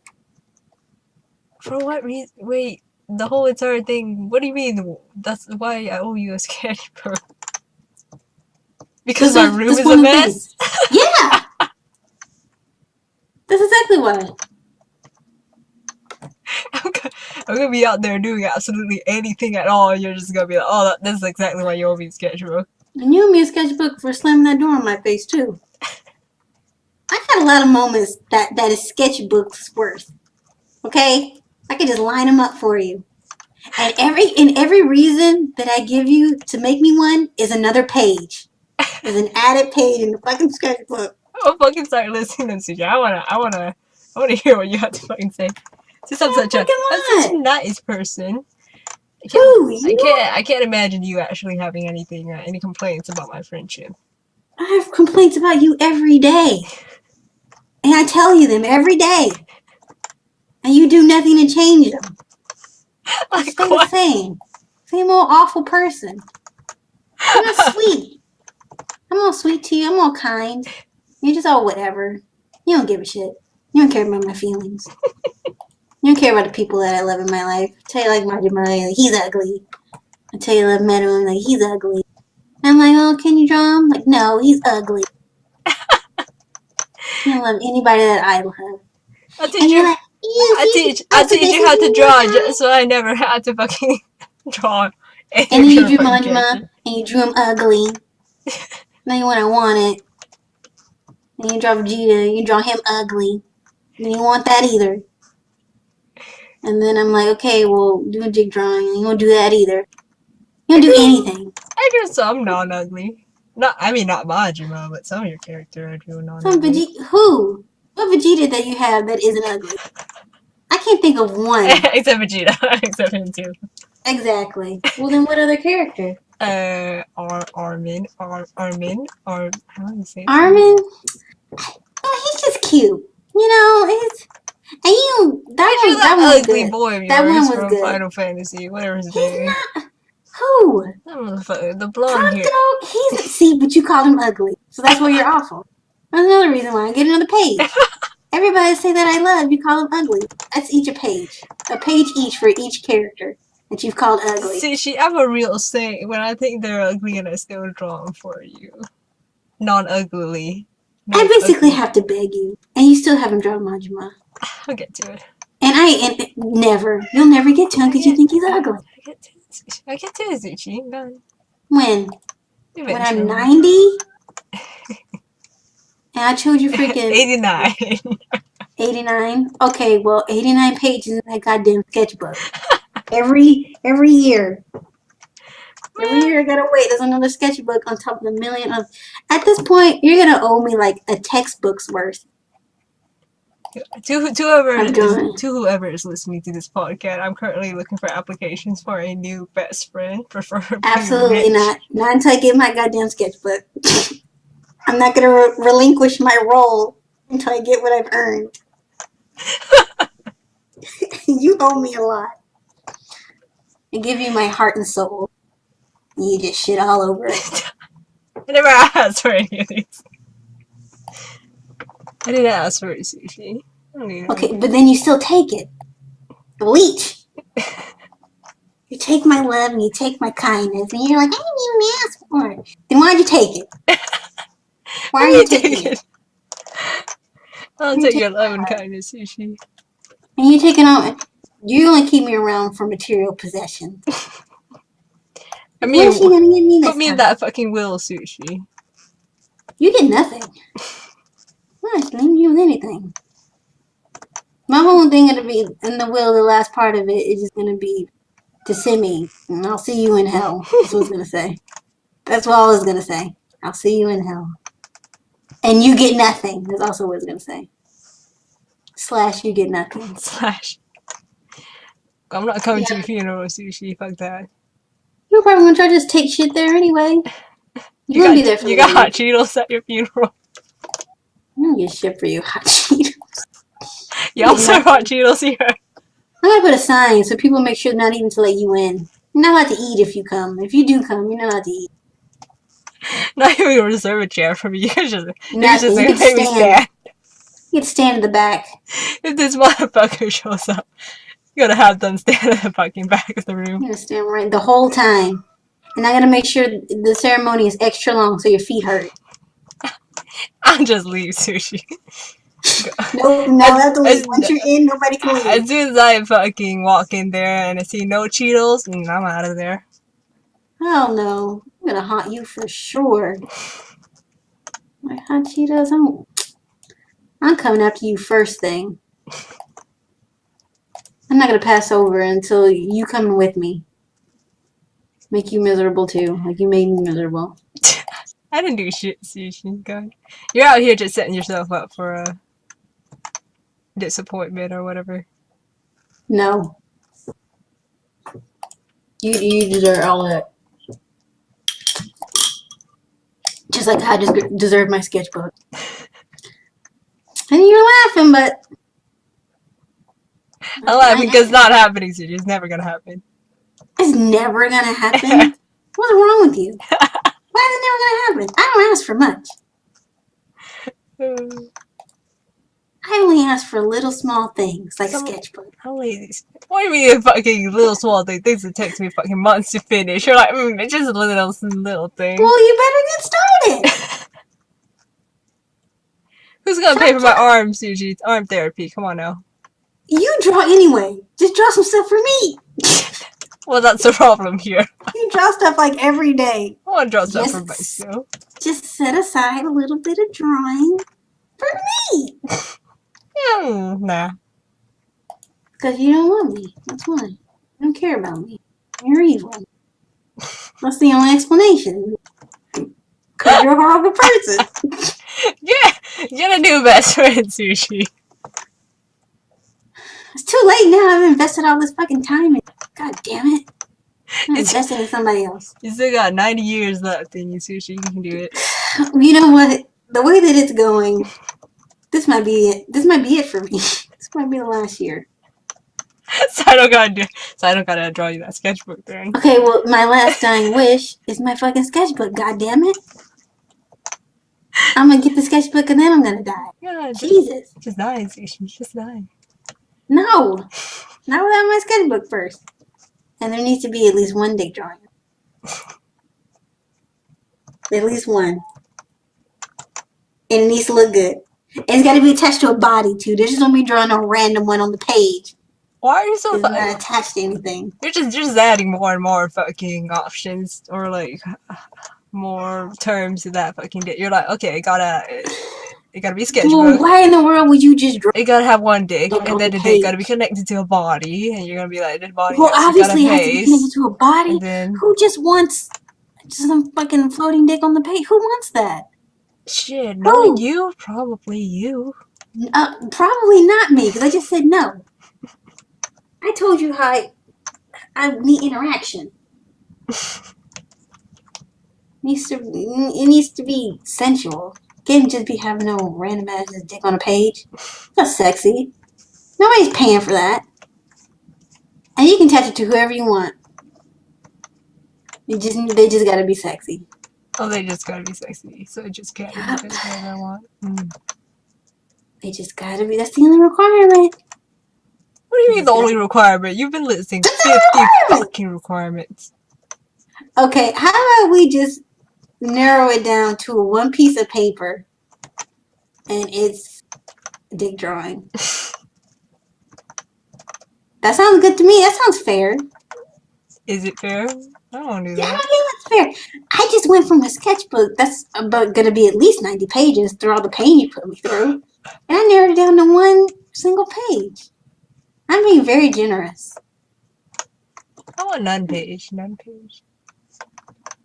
For what reason? Wait, the whole entire thing. What do you mean? That's why I owe you a sketchbook. Because Because my room that's is a one of the things. mess? Yeah! That's exactly why. I'm gonna be out there doing absolutely anything at all, and you're just gonna be like, oh, that's exactly why you owe me a sketchbook. And you owe me a sketchbook for slamming that door in my face, too. I had a lot of moments that is sketchbooks worth. Okay? I could just line them up for you. And every reason that I give you to make me one is another page. Is an added page in the fucking sketchbook. I'll fucking start listening to Sushi. I wanna hear what you have to fucking say. Since So I'm such fucking a what? nice person, Who? You? I can't imagine you actually having anything, any complaints about my friendship. I have complaints about you every day. And I tell you them every day. And you do nothing to change them. You Like stay the what? same. Same old awful person. I'm not sweet. I'm all sweet to you. I'm all kind. You're just all whatever. You don't give a shit. You don't care about my feelings. You don't care about the people that I love in my life. I tell you like Majima, like, he's ugly. I tell you I love Meruem, like he's ugly. And I'm like, oh, can you draw him? Like, no, he's ugly. You don't love anybody that I love. I'll teach And you're you. like, he's I'll also teach this you is how to draw, not. so I never had to fucking draw any And of then you your drew fucking Majima, characters. and you drew him ugly. Then you want I want it. And you draw Vegeta, you draw him ugly. Then you want that either. And then I'm like, okay, well, do a jig drawing. And you won't do that either. You don't do anything. I drew some non-ugly. Not Majima, but some of your character I drew Some non-ugly. Vegeta, who? What Vegeta that you have that isn't ugly? I can't think of one. Except Vegeta, except him too. Exactly. Well, then what other character? How do you say his name? Armin? Oh, he's just cute. You know, it's and you I drew that that one was ugly good. boy of That one yours was from good. Final Fantasy, whatever his He's name. not who? That motherfucker, the blonde hair. Procto. He's see, but you called him ugly, so that's why you're awful. That's another reason why I get another page. Everybody say that I love, you call them ugly. That's each a page each for each character that you've called ugly. See, I'm a real saint when I think they're ugly and I still draw them for you. Non-ugly. I basically Non-ugly. have to beg you, and you still haven't drawn Majima. I'll get to it. And never, you'll never get to him because you think he's ugly. I get to it, Zuchi. When? When I'm Eventually. 90? And I showed you freaking 89. 89? Okay, well, 89 pages in that goddamn sketchbook. Every year. Every year I gotta wait. There's another sketchbook on top of the million of. At this point, you're gonna owe me like a textbook's worth. I'm done. To whoever is listening to this podcast, I'm currently looking for applications for a new best friend, preferably Absolutely rich. not. Not until I get my goddamn sketchbook. I'm not gonna relinquish my role until I get what I've earned. You owe me a lot. I give you my heart and soul. And you just shit all over it. I never asked for any of these. I didn't ask for a sushi. Okay, but then you still take it. Leech. You take my love and you take my kindness, and you're like, I didn't even ask for it. Then why'd you take it? Why Let are me you take taking it? it. I'll You're take your taking love my and heart. kindness, Sushi. And you're taking on. You only keep me around for material possessions. I What is mean, she gonna give me put this me in time? that fucking will, Sushi. You get nothing. I'm not giving you anything. My whole thing gonna be in the will. The last part of it is just gonna be to send me, and I'll see you in hell. That's what it's gonna say. That's what I was gonna say. I'll see you in hell, and you get nothing. That's also what it's gonna say. Slash, you get nothing. Slash. I'm not coming to Yeah, your funeral, Sushi. Fuck that. you're probably gonna try to just take shit there anyway. You You're gonna be got there for you the got wedding. hot Cheetos at your funeral. I don't get shit for you, hot Cheetos. You Y'all get serve hot nothing. Cheetos here. I'm gonna put a sign so people make sure not even to let you in. You're not allowed to eat if you come. If you do come, you're not allowed to eat. Not even gonna reserve a chair for me. You're just Nothing. You gonna get to make me stand. stand. You get to stand in the back. If this motherfucker shows up, you gotta have them stand at the fucking back of the room. You gotta stand right the whole time. And I gotta make sure the ceremony is extra long so your feet hurt. I'll just leave, Sushi. Nope, no, I As, have to leave. as, Once you're in, nobody can leave. as soon as I fucking walk in there and I see no Cheetos, I'm out of there. Hell no. I'm gonna haunt you for sure. My hot Cheetos, I'm coming after you first thing. I'm not gonna pass over until you come with me. Make you miserable too, like you made me miserable. I didn't do shit, Sushi. God. You're out here just setting yourself up for a disappointment or whatever. No, you deserve all that. Just like I just deserve my sketchbook. And you're laughing, but I'm laughing because it's not happening, Sushi. It's never gonna happen. it's never gonna happen. What's wrong with you? Why is it never gonna happen? I don't ask for much. I only ask for little small things like Some sketchbook. how lazy. What do you mean fucking little small thing? Things that takes me fucking months to finish. You're like, it's just a little thing. Well, you better get started. Who's gonna pay Chop for my chop. arm, Sushi? It's arm therapy. Come on now. You draw anyway. Just draw some stuff for me. Well, that's the problem here. You draw stuff like every day. I want to draw stuff for Just, myself. just set aside a little bit of drawing for me. Nah. Because you don't love me. That's why. You don't care about me. You're evil. That's the only explanation. Because you're a horrible person. Yeah, get a new best friend, Sushi. It's too late now. I've invested all this fucking time in. God damn it. I'm It's investing in somebody else. you still got 90 years left in you, Sushi. You can do it. You know what? The way that it's going, this might be it. This might be it for me. This might be the last year. So I don't gotta draw you that sketchbook then. Okay, well, my last dying wish is my fucking sketchbook. God damn it. I'm gonna get the sketchbook and then I'm gonna die. Yeah, Jesus. just die, Sushi. Just die. No. Not without my sketchbook first. And there needs to be at least one dick drawing. At least one. And it needs to look good. And it's gotta be attached to a body too. There's just don't be drawing a random one on the page. Why are you so It's not attached to anything. You're just adding more and more fucking options or like more terms to that fucking dick. You're like, okay, it gotta be a Well, sketchbook. why in the world would you just draw It gotta have one dick, dick and on the then the dick gotta be page? connected to a body, and you're gonna be like, this body Well, has some kind of obviously it has to be connected face, to a body. and then Who just wants some fucking floating dick on the page? Who wants that? shit, knowing Who? you, probably you. Probably not me, because I just said no. I told you how I need interaction. It needs to be sensual. Can't just be having no random ass dick on a page. That's sexy. Nobody's paying for that. And you can attach it to whoever you want. They just gotta be sexy. Oh, they just gotta be sexy, so it just can't be because whatever I want. They just gotta be. That's the only requirement. What do you mean the only Exactly. requirement? You've been listing That's 50 a requirement. fucking requirements. Okay, how about we just narrow it down to one piece of paper and it's dick drawing? That sounds good to me. That sounds fair. Is it fair? I don't do Yeah, that. I feel that's fair. I just went from a sketchbook that's about going to be at least 90 pages through all the pain you put me through. And I narrowed it down to one single page. I'm being very generous. I want none page. None page.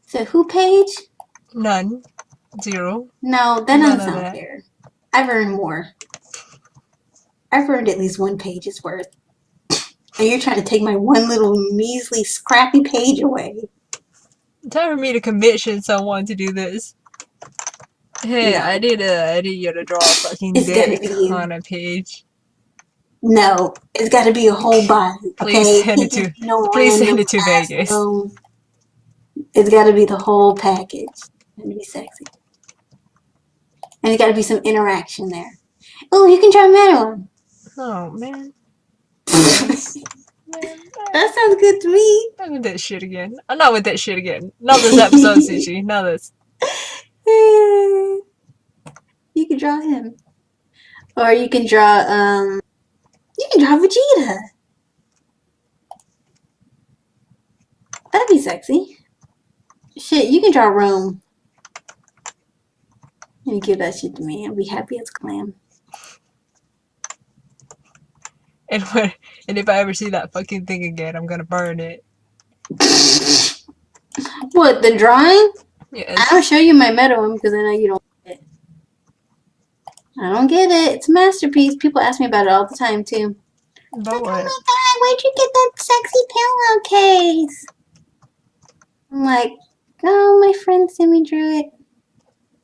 So, who page? None. Zero. No, that None doesn't of sound that. fair. I've earned more. I've earned at least one page's worth. And you're trying to take my one little measly scrappy page away. Time for me to commission someone to do this. Hey, I No, need you to draw a fucking it's gotta dick be you. on a page. No, it's gotta be a whole body, Please okay? It send it can't to just be no please send random it to ass Vegas. little. It's gotta be the whole package. It's gotta be sexy. And it gotta be some interaction there. Oh, you can try Meruem. Oh man. That's man, That sounds good to me. I'm with that shit again. I'm not with that shit again. Not this episode, Sushi. Not this. You can draw him. Or you can draw Vegeta. That'd be sexy. Shit, you can draw Rome. And give that shit to me. I'll be happy as a clam. And when and if I ever see that fucking thing again, I'm gonna burn it. What, the drawing? I don't Yes. show you my Meruem because I know you don't get it. I don't get it. It's a masterpiece. People ask me about it all the time too. But Like, oh what? my god, where'd you get that sexy pillowcase? I'm like, oh, my friend Sammy drew it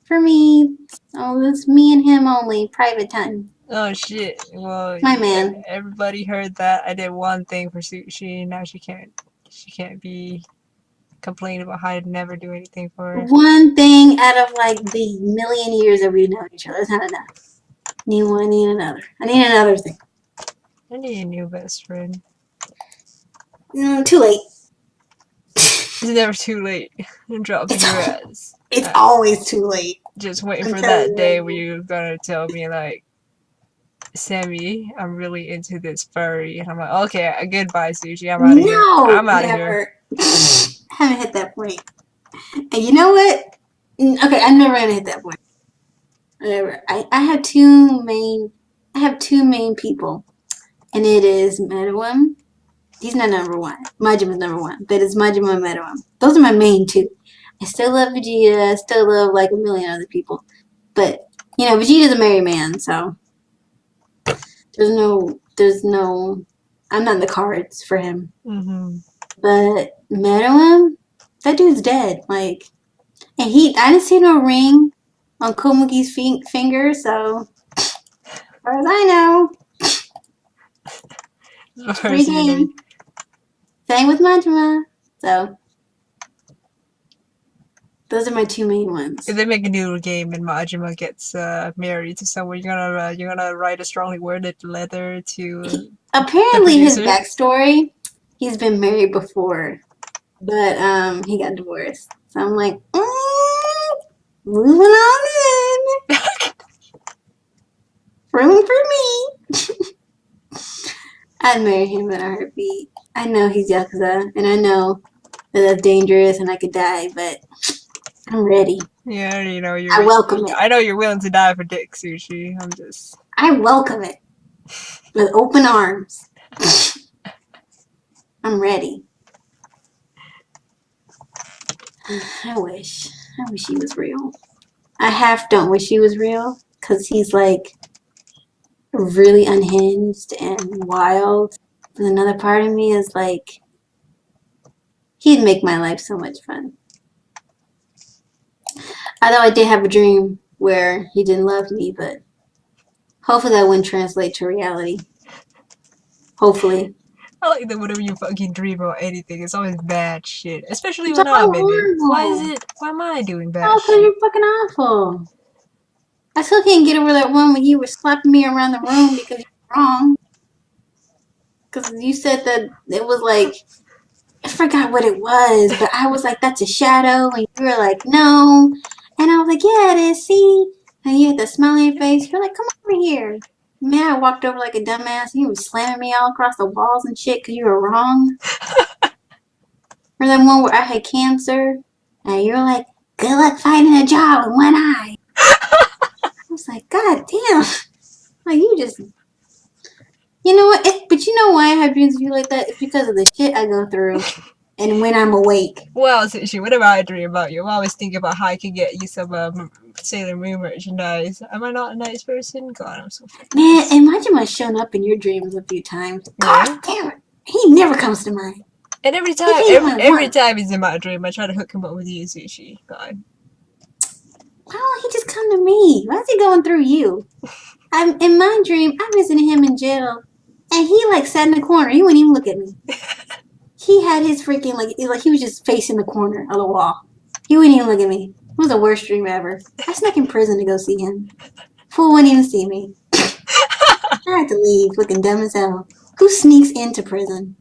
for me. Oh, it's me and him only, private time. Oh shit. Well, My man. everybody heard that. I did one thing for Sushi. Now she can't be complaining about how I never do anything for her. One thing out of like the million years that we've known each other. It's not enough. Need one, need another. I need another thing. I need a new best friend. Too late. It's never too late. I'm dropping It's your ass. it's always too late. Just waiting I'm for telling that you right day where now. you're gonna tell me like, Sammy, I'm really into this furry, and I'm like, okay, goodbye, Sushi. I'm out of here. No, I'm out of here. never. I haven't hit that point. And you know what? Okay, I'm never gonna hit that point. Whatever. I have two main people, and it is Meruem. He's not number one. Majima is number one, but it's Majima and Meruem. Those are my main two. I still love Vegeta. I still love like a million other people, but Vegeta's a married man, so there's no. I'm not in the cards for him. Mm-hmm. But Meruem, that dude's dead. Like, and I didn't see no ring on Komugi's finger, so as far as I know, free First, you know, game. Same with Majima. So those are my two main if ones. they make a new game and Majima gets married to someone, you're gonna write a strongly worded letter to the Apparently, his producer. backstory, he's been married before, but he got divorced. So I'm like, moving on in. Room for me. I'd marry him in a heartbeat. I know he's Yakuza, and I know that that's dangerous and I could die, but I'm ready. Yeah, I welcome it. I know you're willing to die for Dick Sushi. I'm just. I welcome it with open arms. I'm ready. I wish. I wish he was real. I half don't wish he was real because he's like really unhinged and wild. But another part of me is like, he'd make my life so much fun. Although I did have a dream where he didn't love me, but hopefully that wouldn't translate to reality. Hopefully. I like that whenever you fucking dream about anything, it's always bad shit. Especially It's when all I'm in it. Why is horrible. it? Why am I doing bad Oh, because shit? you're fucking awful. I still can't get over that one when you were slapping me around the room because you're wrong. Because you said that it was like, I forgot what it was, but I was like, that's a shadow. And you were like, no. And I was like, yeah, it is. See? And you had the smile on your face. You're like, come over here. Man, I walked over like a dumbass. And you were slamming me all across the walls and shit because you were wrong. Or that one where I had cancer. And you were like, good luck finding a job with one eye. I was like, God damn. Like, you just. You know what? But you know why I have dreams of you like that? It's because of the shit I go through and when I'm awake. Well, Sushi, whenever I dream about you, I'm always thinking about how I can get you some Sailor Moon merchandise. Am I not a nice person? God, I'm so fucking Man, nice. imagine my showing up in your dreams a few times. God Yeah. damn it. He never comes to mind. And every He time, came to mind every once. time he's in my dream, I try to hook him up with you, Sushi. God. Why don't he just come to me? Why is he going through you? I'm in my dream, I visited him in jail. And he like sat in the corner. He wouldn't even look at me. He had his freaking like he was just facing the corner of the wall. He wouldn't even look at me. It was the worst dream ever. I snuck in prison to go see him. Fool wouldn't even see me. I had to leave, looking dumb as hell. Who sneaks into prison?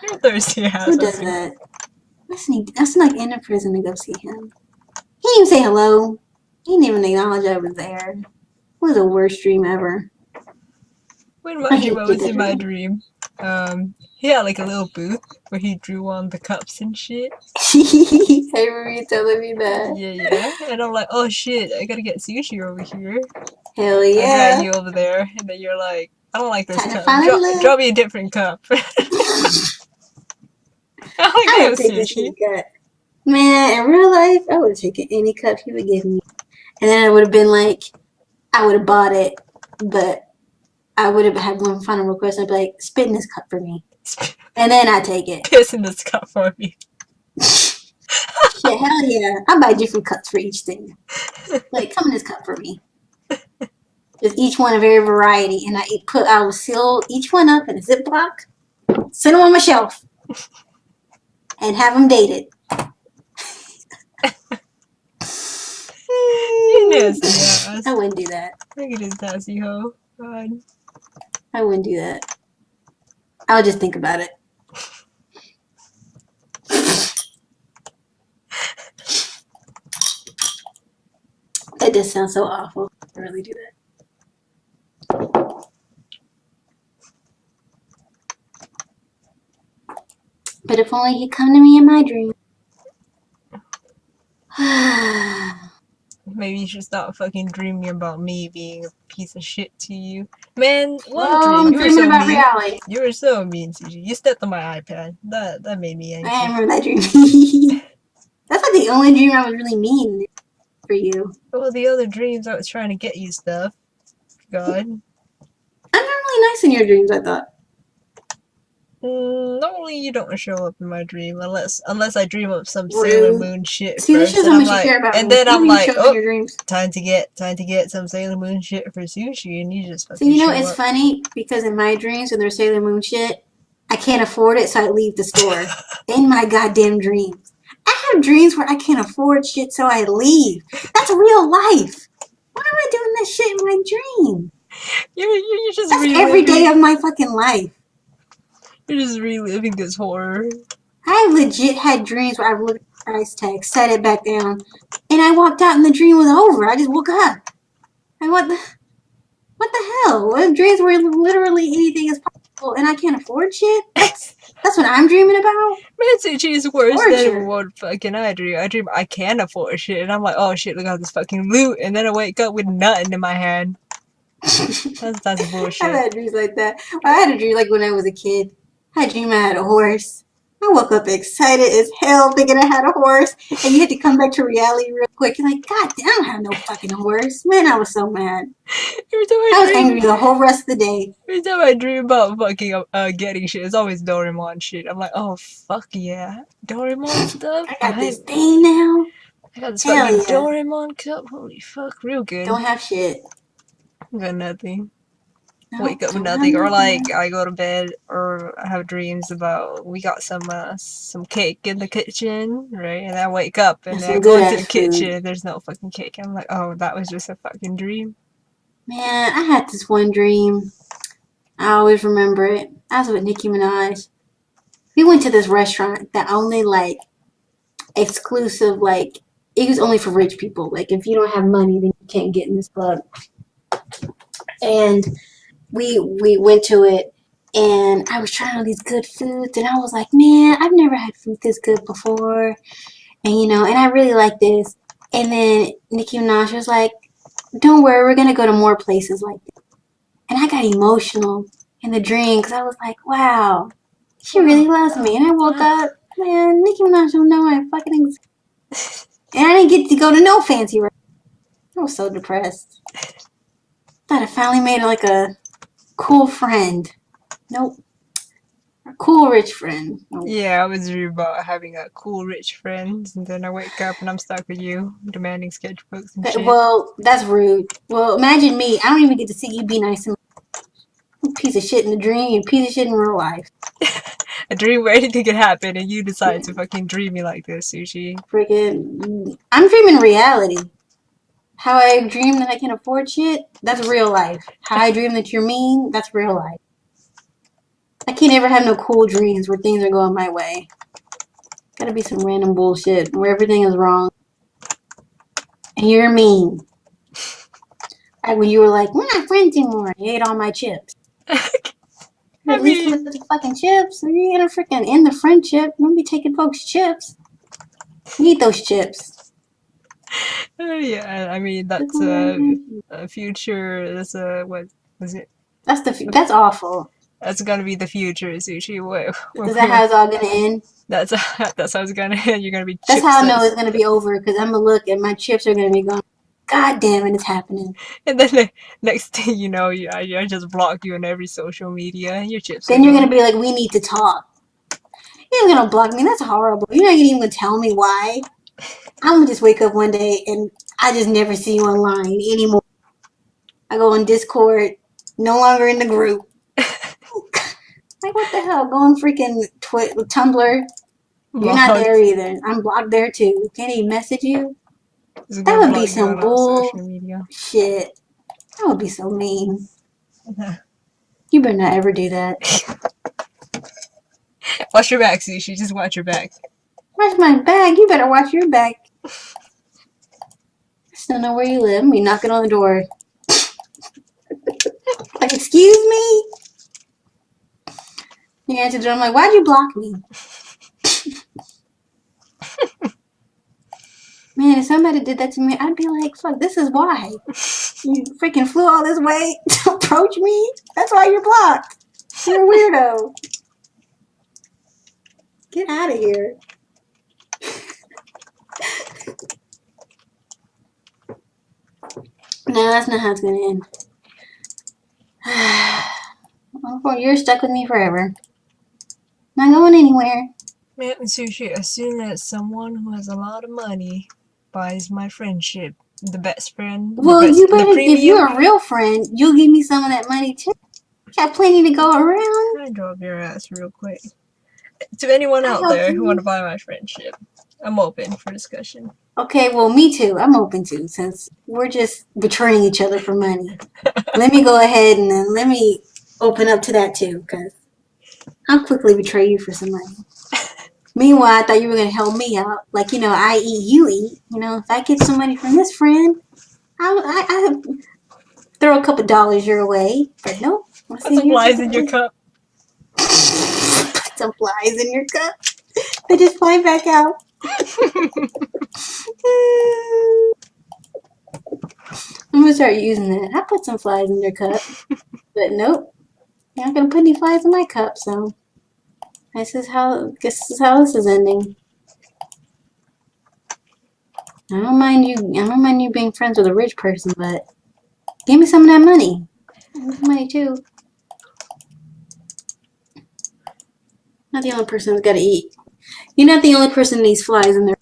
You're thirsty Who ass. I does think. that? I snuck into prison to go see him. He didn't even say hello. He didn't even acknowledge I was there. It was the worst dream ever. When my I dream, I hated was that in my dream. dream. He had like a little booth where he drew on the cups and shit. I remember you telling me that. Yeah, yeah. And I'm like, oh shit, I gotta get sushi over here. Hell I drag yeah. you over there, and then you're like, I don't like this Time to cup. finally live. Draw me a different cup. I'm like, I damn would take this sushi. shit cut. Man, in real life, I would have taken any cup he would give me. And then I would have been like, I would have bought it, but I would have had one final request. I'd be like, spit in this cup for me. And then I take it. Piss in this cup for me. Shit, hell yeah. I buy different cups for each thing. Like, come in this cup for me. Just each one a very variety. And I will seal each one up in a Ziploc, send them on my shelf, and have them dated. You nasty ass. I wouldn't do that. Look at this nasty hoe. God. I wouldn't do that. I would just think about it. That does sound so awful. I really do that. But if only he'd come to me in my dream. Maybe you should stop fucking dreaming about me being a piece of shit to you. Man, one Well, dream. I'm You were dreaming so about mean. reality. You were so mean, CG. You stepped on my iPad. That made me I angry. remember that dream. That's like the only dream I was really mean for you. Well, the other dreams I was trying to get you stuff. God. I'm normally nice in your dreams, I thought. Normally you don't show up in my dream unless I dream of some Sailor Rude. Moon shit See, this first, shows and how I'm much you like, care about and me. then I don't I'm even like, show up in oh, your dreams. time to get some Sailor Moon shit for sushi, and you just So fucking you know show it's up. funny because in my dreams when there's Sailor Moon shit, I can't afford it, so I leave the store. In my goddamn dreams. I have dreams where I can't afford shit, so I leave. That's real life. Why am I doing this shit in my dream? You're just That's every day reliving. of my fucking life. You're just reliving this horror. I legit had dreams where I looked at the price tag, set it back down, and I walked out and the dream was over. I just woke up. I what the hell? What dreams where literally anything is possible and I can't afford shit? That's what I'm dreaming about? Mitsuchi is worse than Torture. what fucking I dream. I dream I can afford shit, and I'm like, oh shit, look at this fucking loot, and then I wake up with nothing in my hand. That's I've bullshit. had dreams like that. I had a dream like when I was a kid. I had a dream I had a horse. I woke up excited as hell thinking I had a horse, and you had to come back to reality real quick. You're like, God damn, I don't have no fucking horse. Man, I was so mad. Every time I I was dream, angry the whole rest of the day. every time I dream about fucking getting shit, it's always Doraemon shit. I'm like, oh fuck yeah, Doraemon stuff. I got this thing now. I got this Hell fucking yeah. Doraemon cup. Holy fuck, real good. Don't have shit. Got nothing. No, Wake up with don't have nothing, or like nothing. I go to bed, or I have dreams about we got some cake in the kitchen, right? And I wake up and That's then I some go good into the ass kitchen food. and there's no fucking cake. I'm like, oh, that was just a fucking dream. Man, I had this one dream. I always remember it. I was with Nicki Minaj. We went to this restaurant that only like exclusive like it was only for rich people. Like if you don't have money, then you can't get in this club. And we went to it, and I was trying all these good foods, and I was like, man, I've never had food this good before, and and I really like this. And then Nicki Minaj was like, don't worry, we're gonna go to more places like this. And I got emotional in the dream because I was like, wow, she really Wow. loves me. And I woke up, man, Nicki Minaj don't know I fucking exist. And I didn't get to go to no fancy restaurant. I was so depressed. Thought I finally made like a cool friend. Nope. A cool rich friend. Nope. Yeah, I was dreaming about having a cool rich friend, and then I wake up and I'm stuck with you, demanding sketchbooks and shit. Well, that's rude. Well, imagine me. I don't even get to see you be nice to me. Piece of shit in the dream and piece of shit in real life. A dream where anything could happen, and you decide to fucking dream me like this, Sushi. Freaking. I'm dreaming reality. How I dream that I can afford shit, that's real life. How I dream that you're mean, that's real life. I can't ever have no cool dreams where things are going my way. Gotta be some random bullshit where everything is wrong. And you're mean. Like when you were like, we're not friends anymore. You ate all my chips. I At least with mean, the fucking chips. You're gonna freaking end the friendship. Don't be taking folks' chips. You eat those chips. yeah, I mean that's a future. That's a what was it? That's awful. That's gonna be the future, Sushi. Is that how it's all gonna end? that's that's how it's gonna end. You're gonna be That's how I know chipsless, it's gonna be over because I'm gonna look and my chips are gonna be gone. God damn it, it's happening. and then the next thing you know, I just block you on every social media, and your chips are Then you're gonna gone. be like, we need to talk. You're gonna block me. That's horrible. You're not even gonna tell me why. I'm gonna just wake up one day and I just never see you online anymore. I go on Discord, no longer in the group. Like what the hell? Go on freaking Tumblr. You're not there Blocked. either. I'm blocked there too. Can't even message you. Just That gonna would be block you some on all social bull media. shit. That would be so mean. You better not ever do that. Watch your back, Sushi. Just watch your back. Watch my bag. You better watch your back. I still know where you live. Me knocking on the door. Like, excuse me? You answer the door. I'm like, why'd you block me? Man, if somebody did that to me, I'd be like, fuck, this is why. You freaking flew all this way to approach me? That's why you're blocked. You're a weirdo. Get out of here. No, that's not how it's gonna end. Well, you're stuck with me forever. Not going anywhere. Man, Sushi, as soon as someone who has a lot of money buys my friendship, the best friend, Well, you the better, if premium, you're a real friend, you'll give me some of that money too. Got plenty to go around. I drop your ass real quick. To anyone I out helped there who want to you. buy my friendship, I'm open for discussion. Okay, well, me too. I'm open to since we're just betraying each other for money. Let me go ahead and then let me open up to that too, because I'll quickly betray you for some money. Meanwhile, I thought you were going to help me out. Like, I eat, you eat. If I get some money from this friend, I throw a couple dollars your way. But nope, I Put see some you're flies taking in your this. cup. Put some flies in your cup. They just fly back out. I'm going to start using that. I put some flies in your cup. But nope, you're not going to put any flies in my cup, so this is how this is ending. I don't mind you. I don't mind you being friends with a rich person, but give me some of that money. Give me some money too. Not the only person who's got to eat. You're not the only person that needs flies in there.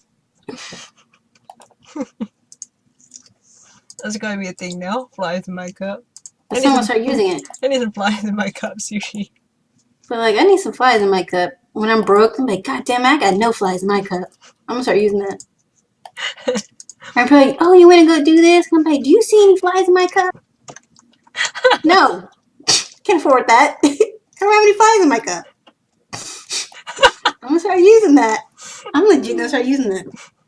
That's gonna be a thing now. Flies in my cup. But someone start using it. I need some flies in my cup, Sushi. But like, I need some flies in my cup. When I'm broke, I'm like, God damn it, I got no flies in my cup. I'm gonna start using that. I'm probably like, oh, you wanna go do this? I'm like, do you see any flies in my cup? No. Can't afford that. I don't have any flies in my cup. I'm gonna start using that. I'm legit gonna start using that.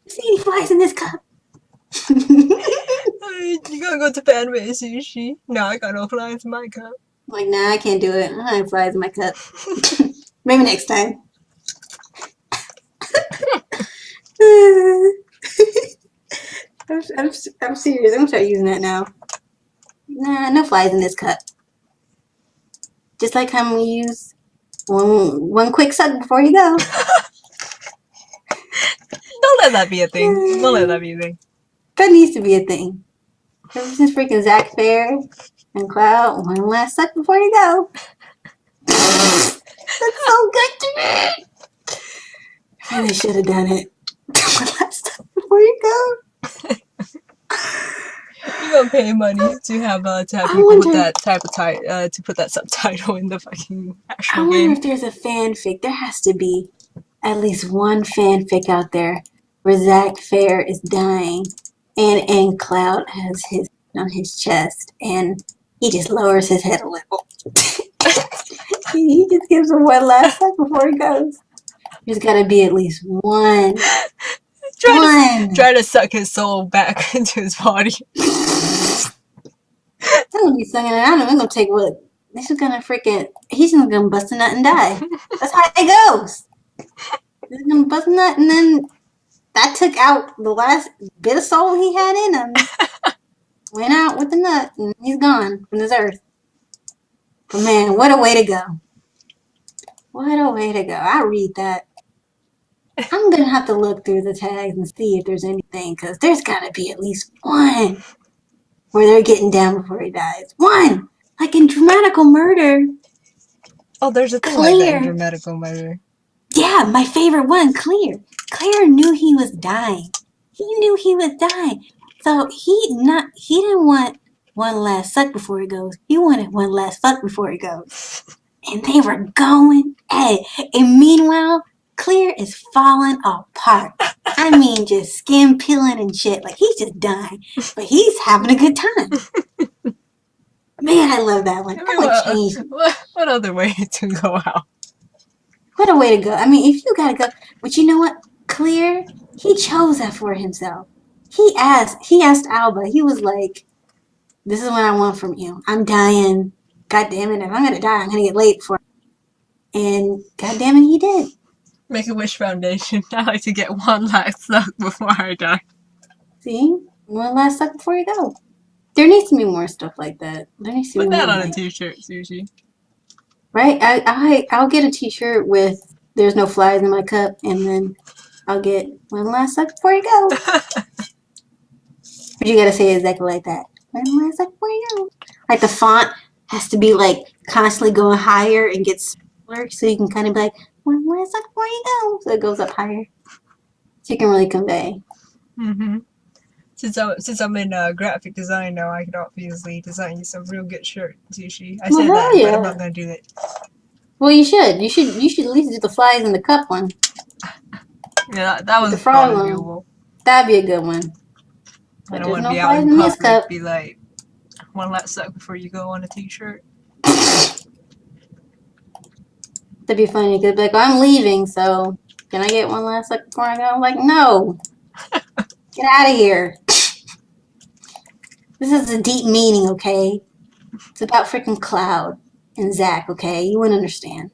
See any flies in this cup? You gotta go to fan-made sushi. No, I got no flies in my cup. Like, nah, I can't do it. I don't have flies in my cup. Maybe next time. I'm serious. I'm gonna start using that now. Nah, no flies in this cup. Just like how we use one quick suck before you go. Don't let that be a thing. Don't let that be a thing. That needs to be a thing. Ever since freaking Zach Fair and Cloud, one last suck before you go. That's so good to me. I really should have done it. One last suck before you go. You gonna pay money to have I people with wonder. that type of to put that subtitle in the fucking I actual wonder game. if there's a fanfic. There has to be at least one fanfic out there where Zach Fair is dying and Cloud has his on his chest and he just lowers his head a little. He just gives him one last suck before he goes. There's gotta be at least one. One. Try to suck his soul back into his body. I'm gonna be sucking it out of him. I'm gonna take what? This is gonna freaking. He's just gonna bust a nut and die. That's how it goes. He's gonna bust a nut and then that took out the last bit of soul he had in him. Went out with the nut and he's gone from this earth. But man, what a way to go. What a way to go. I read that. I'm gonna have to look through the tags and see if there's anything, because there's gotta be at least one where they're getting down before he dies. One! Like in Dramatical Murder, Oh, there's a thing like that in Clear. Dramatical Murder. Yeah, my favorite one, Clear. Clear knew he was dying. He knew he was dying. So he didn't want one last suck before he goes. He wanted one last fuck before he goes. And they were going at it. And meanwhile, Clear is falling apart. I mean, just skin peeling and shit. Like, he's just dying. But he's having a good time. Man, I love that one. I That mean, one changed. what other way to go out? What a way to go. I mean, if you gotta go. But you know what? Clear, he chose that for himself. He asked Alba, he was like, this is what I want from you. I'm dying. God damn it. If I'm gonna die, I'm gonna get laid for it. And god damn it, he did. Make a wish foundation. I like to get one last suck before I die. See? One last suck before you go. There needs to be more stuff like that. There needs to be Put that more on a like, t-shirt, Sushi. right? I'll get a t-shirt with "There's no flies in my cup," and then I'll get one last suck before you go. But you gotta say it exactly like that. One last suck before you go. Like the font has to be like constantly going higher and gets smaller, so you can kind of be like one last suck before you go, so it goes up higher, so you can really convey. Mm-hmm. Since I'm in graphic design now, I could obviously design you some real good shirt, Sushi. I Well, said hell that, but I'm not yeah. gonna do it. Well, you should. You should at least do the flies in the cup one, Yeah, that like the was frog probably one. doable. That'd be a good one. I But don't there's want to no be out flies in in this public, cup. be like, one last suck before you go on a t-shirt. That'd be funny because like, I'm leaving, so can I get one last suck before I go? I'm like, no, get out of here. This is a deep meaning, okay? It's about freaking Cloud and Zach, okay? You wouldn't understand.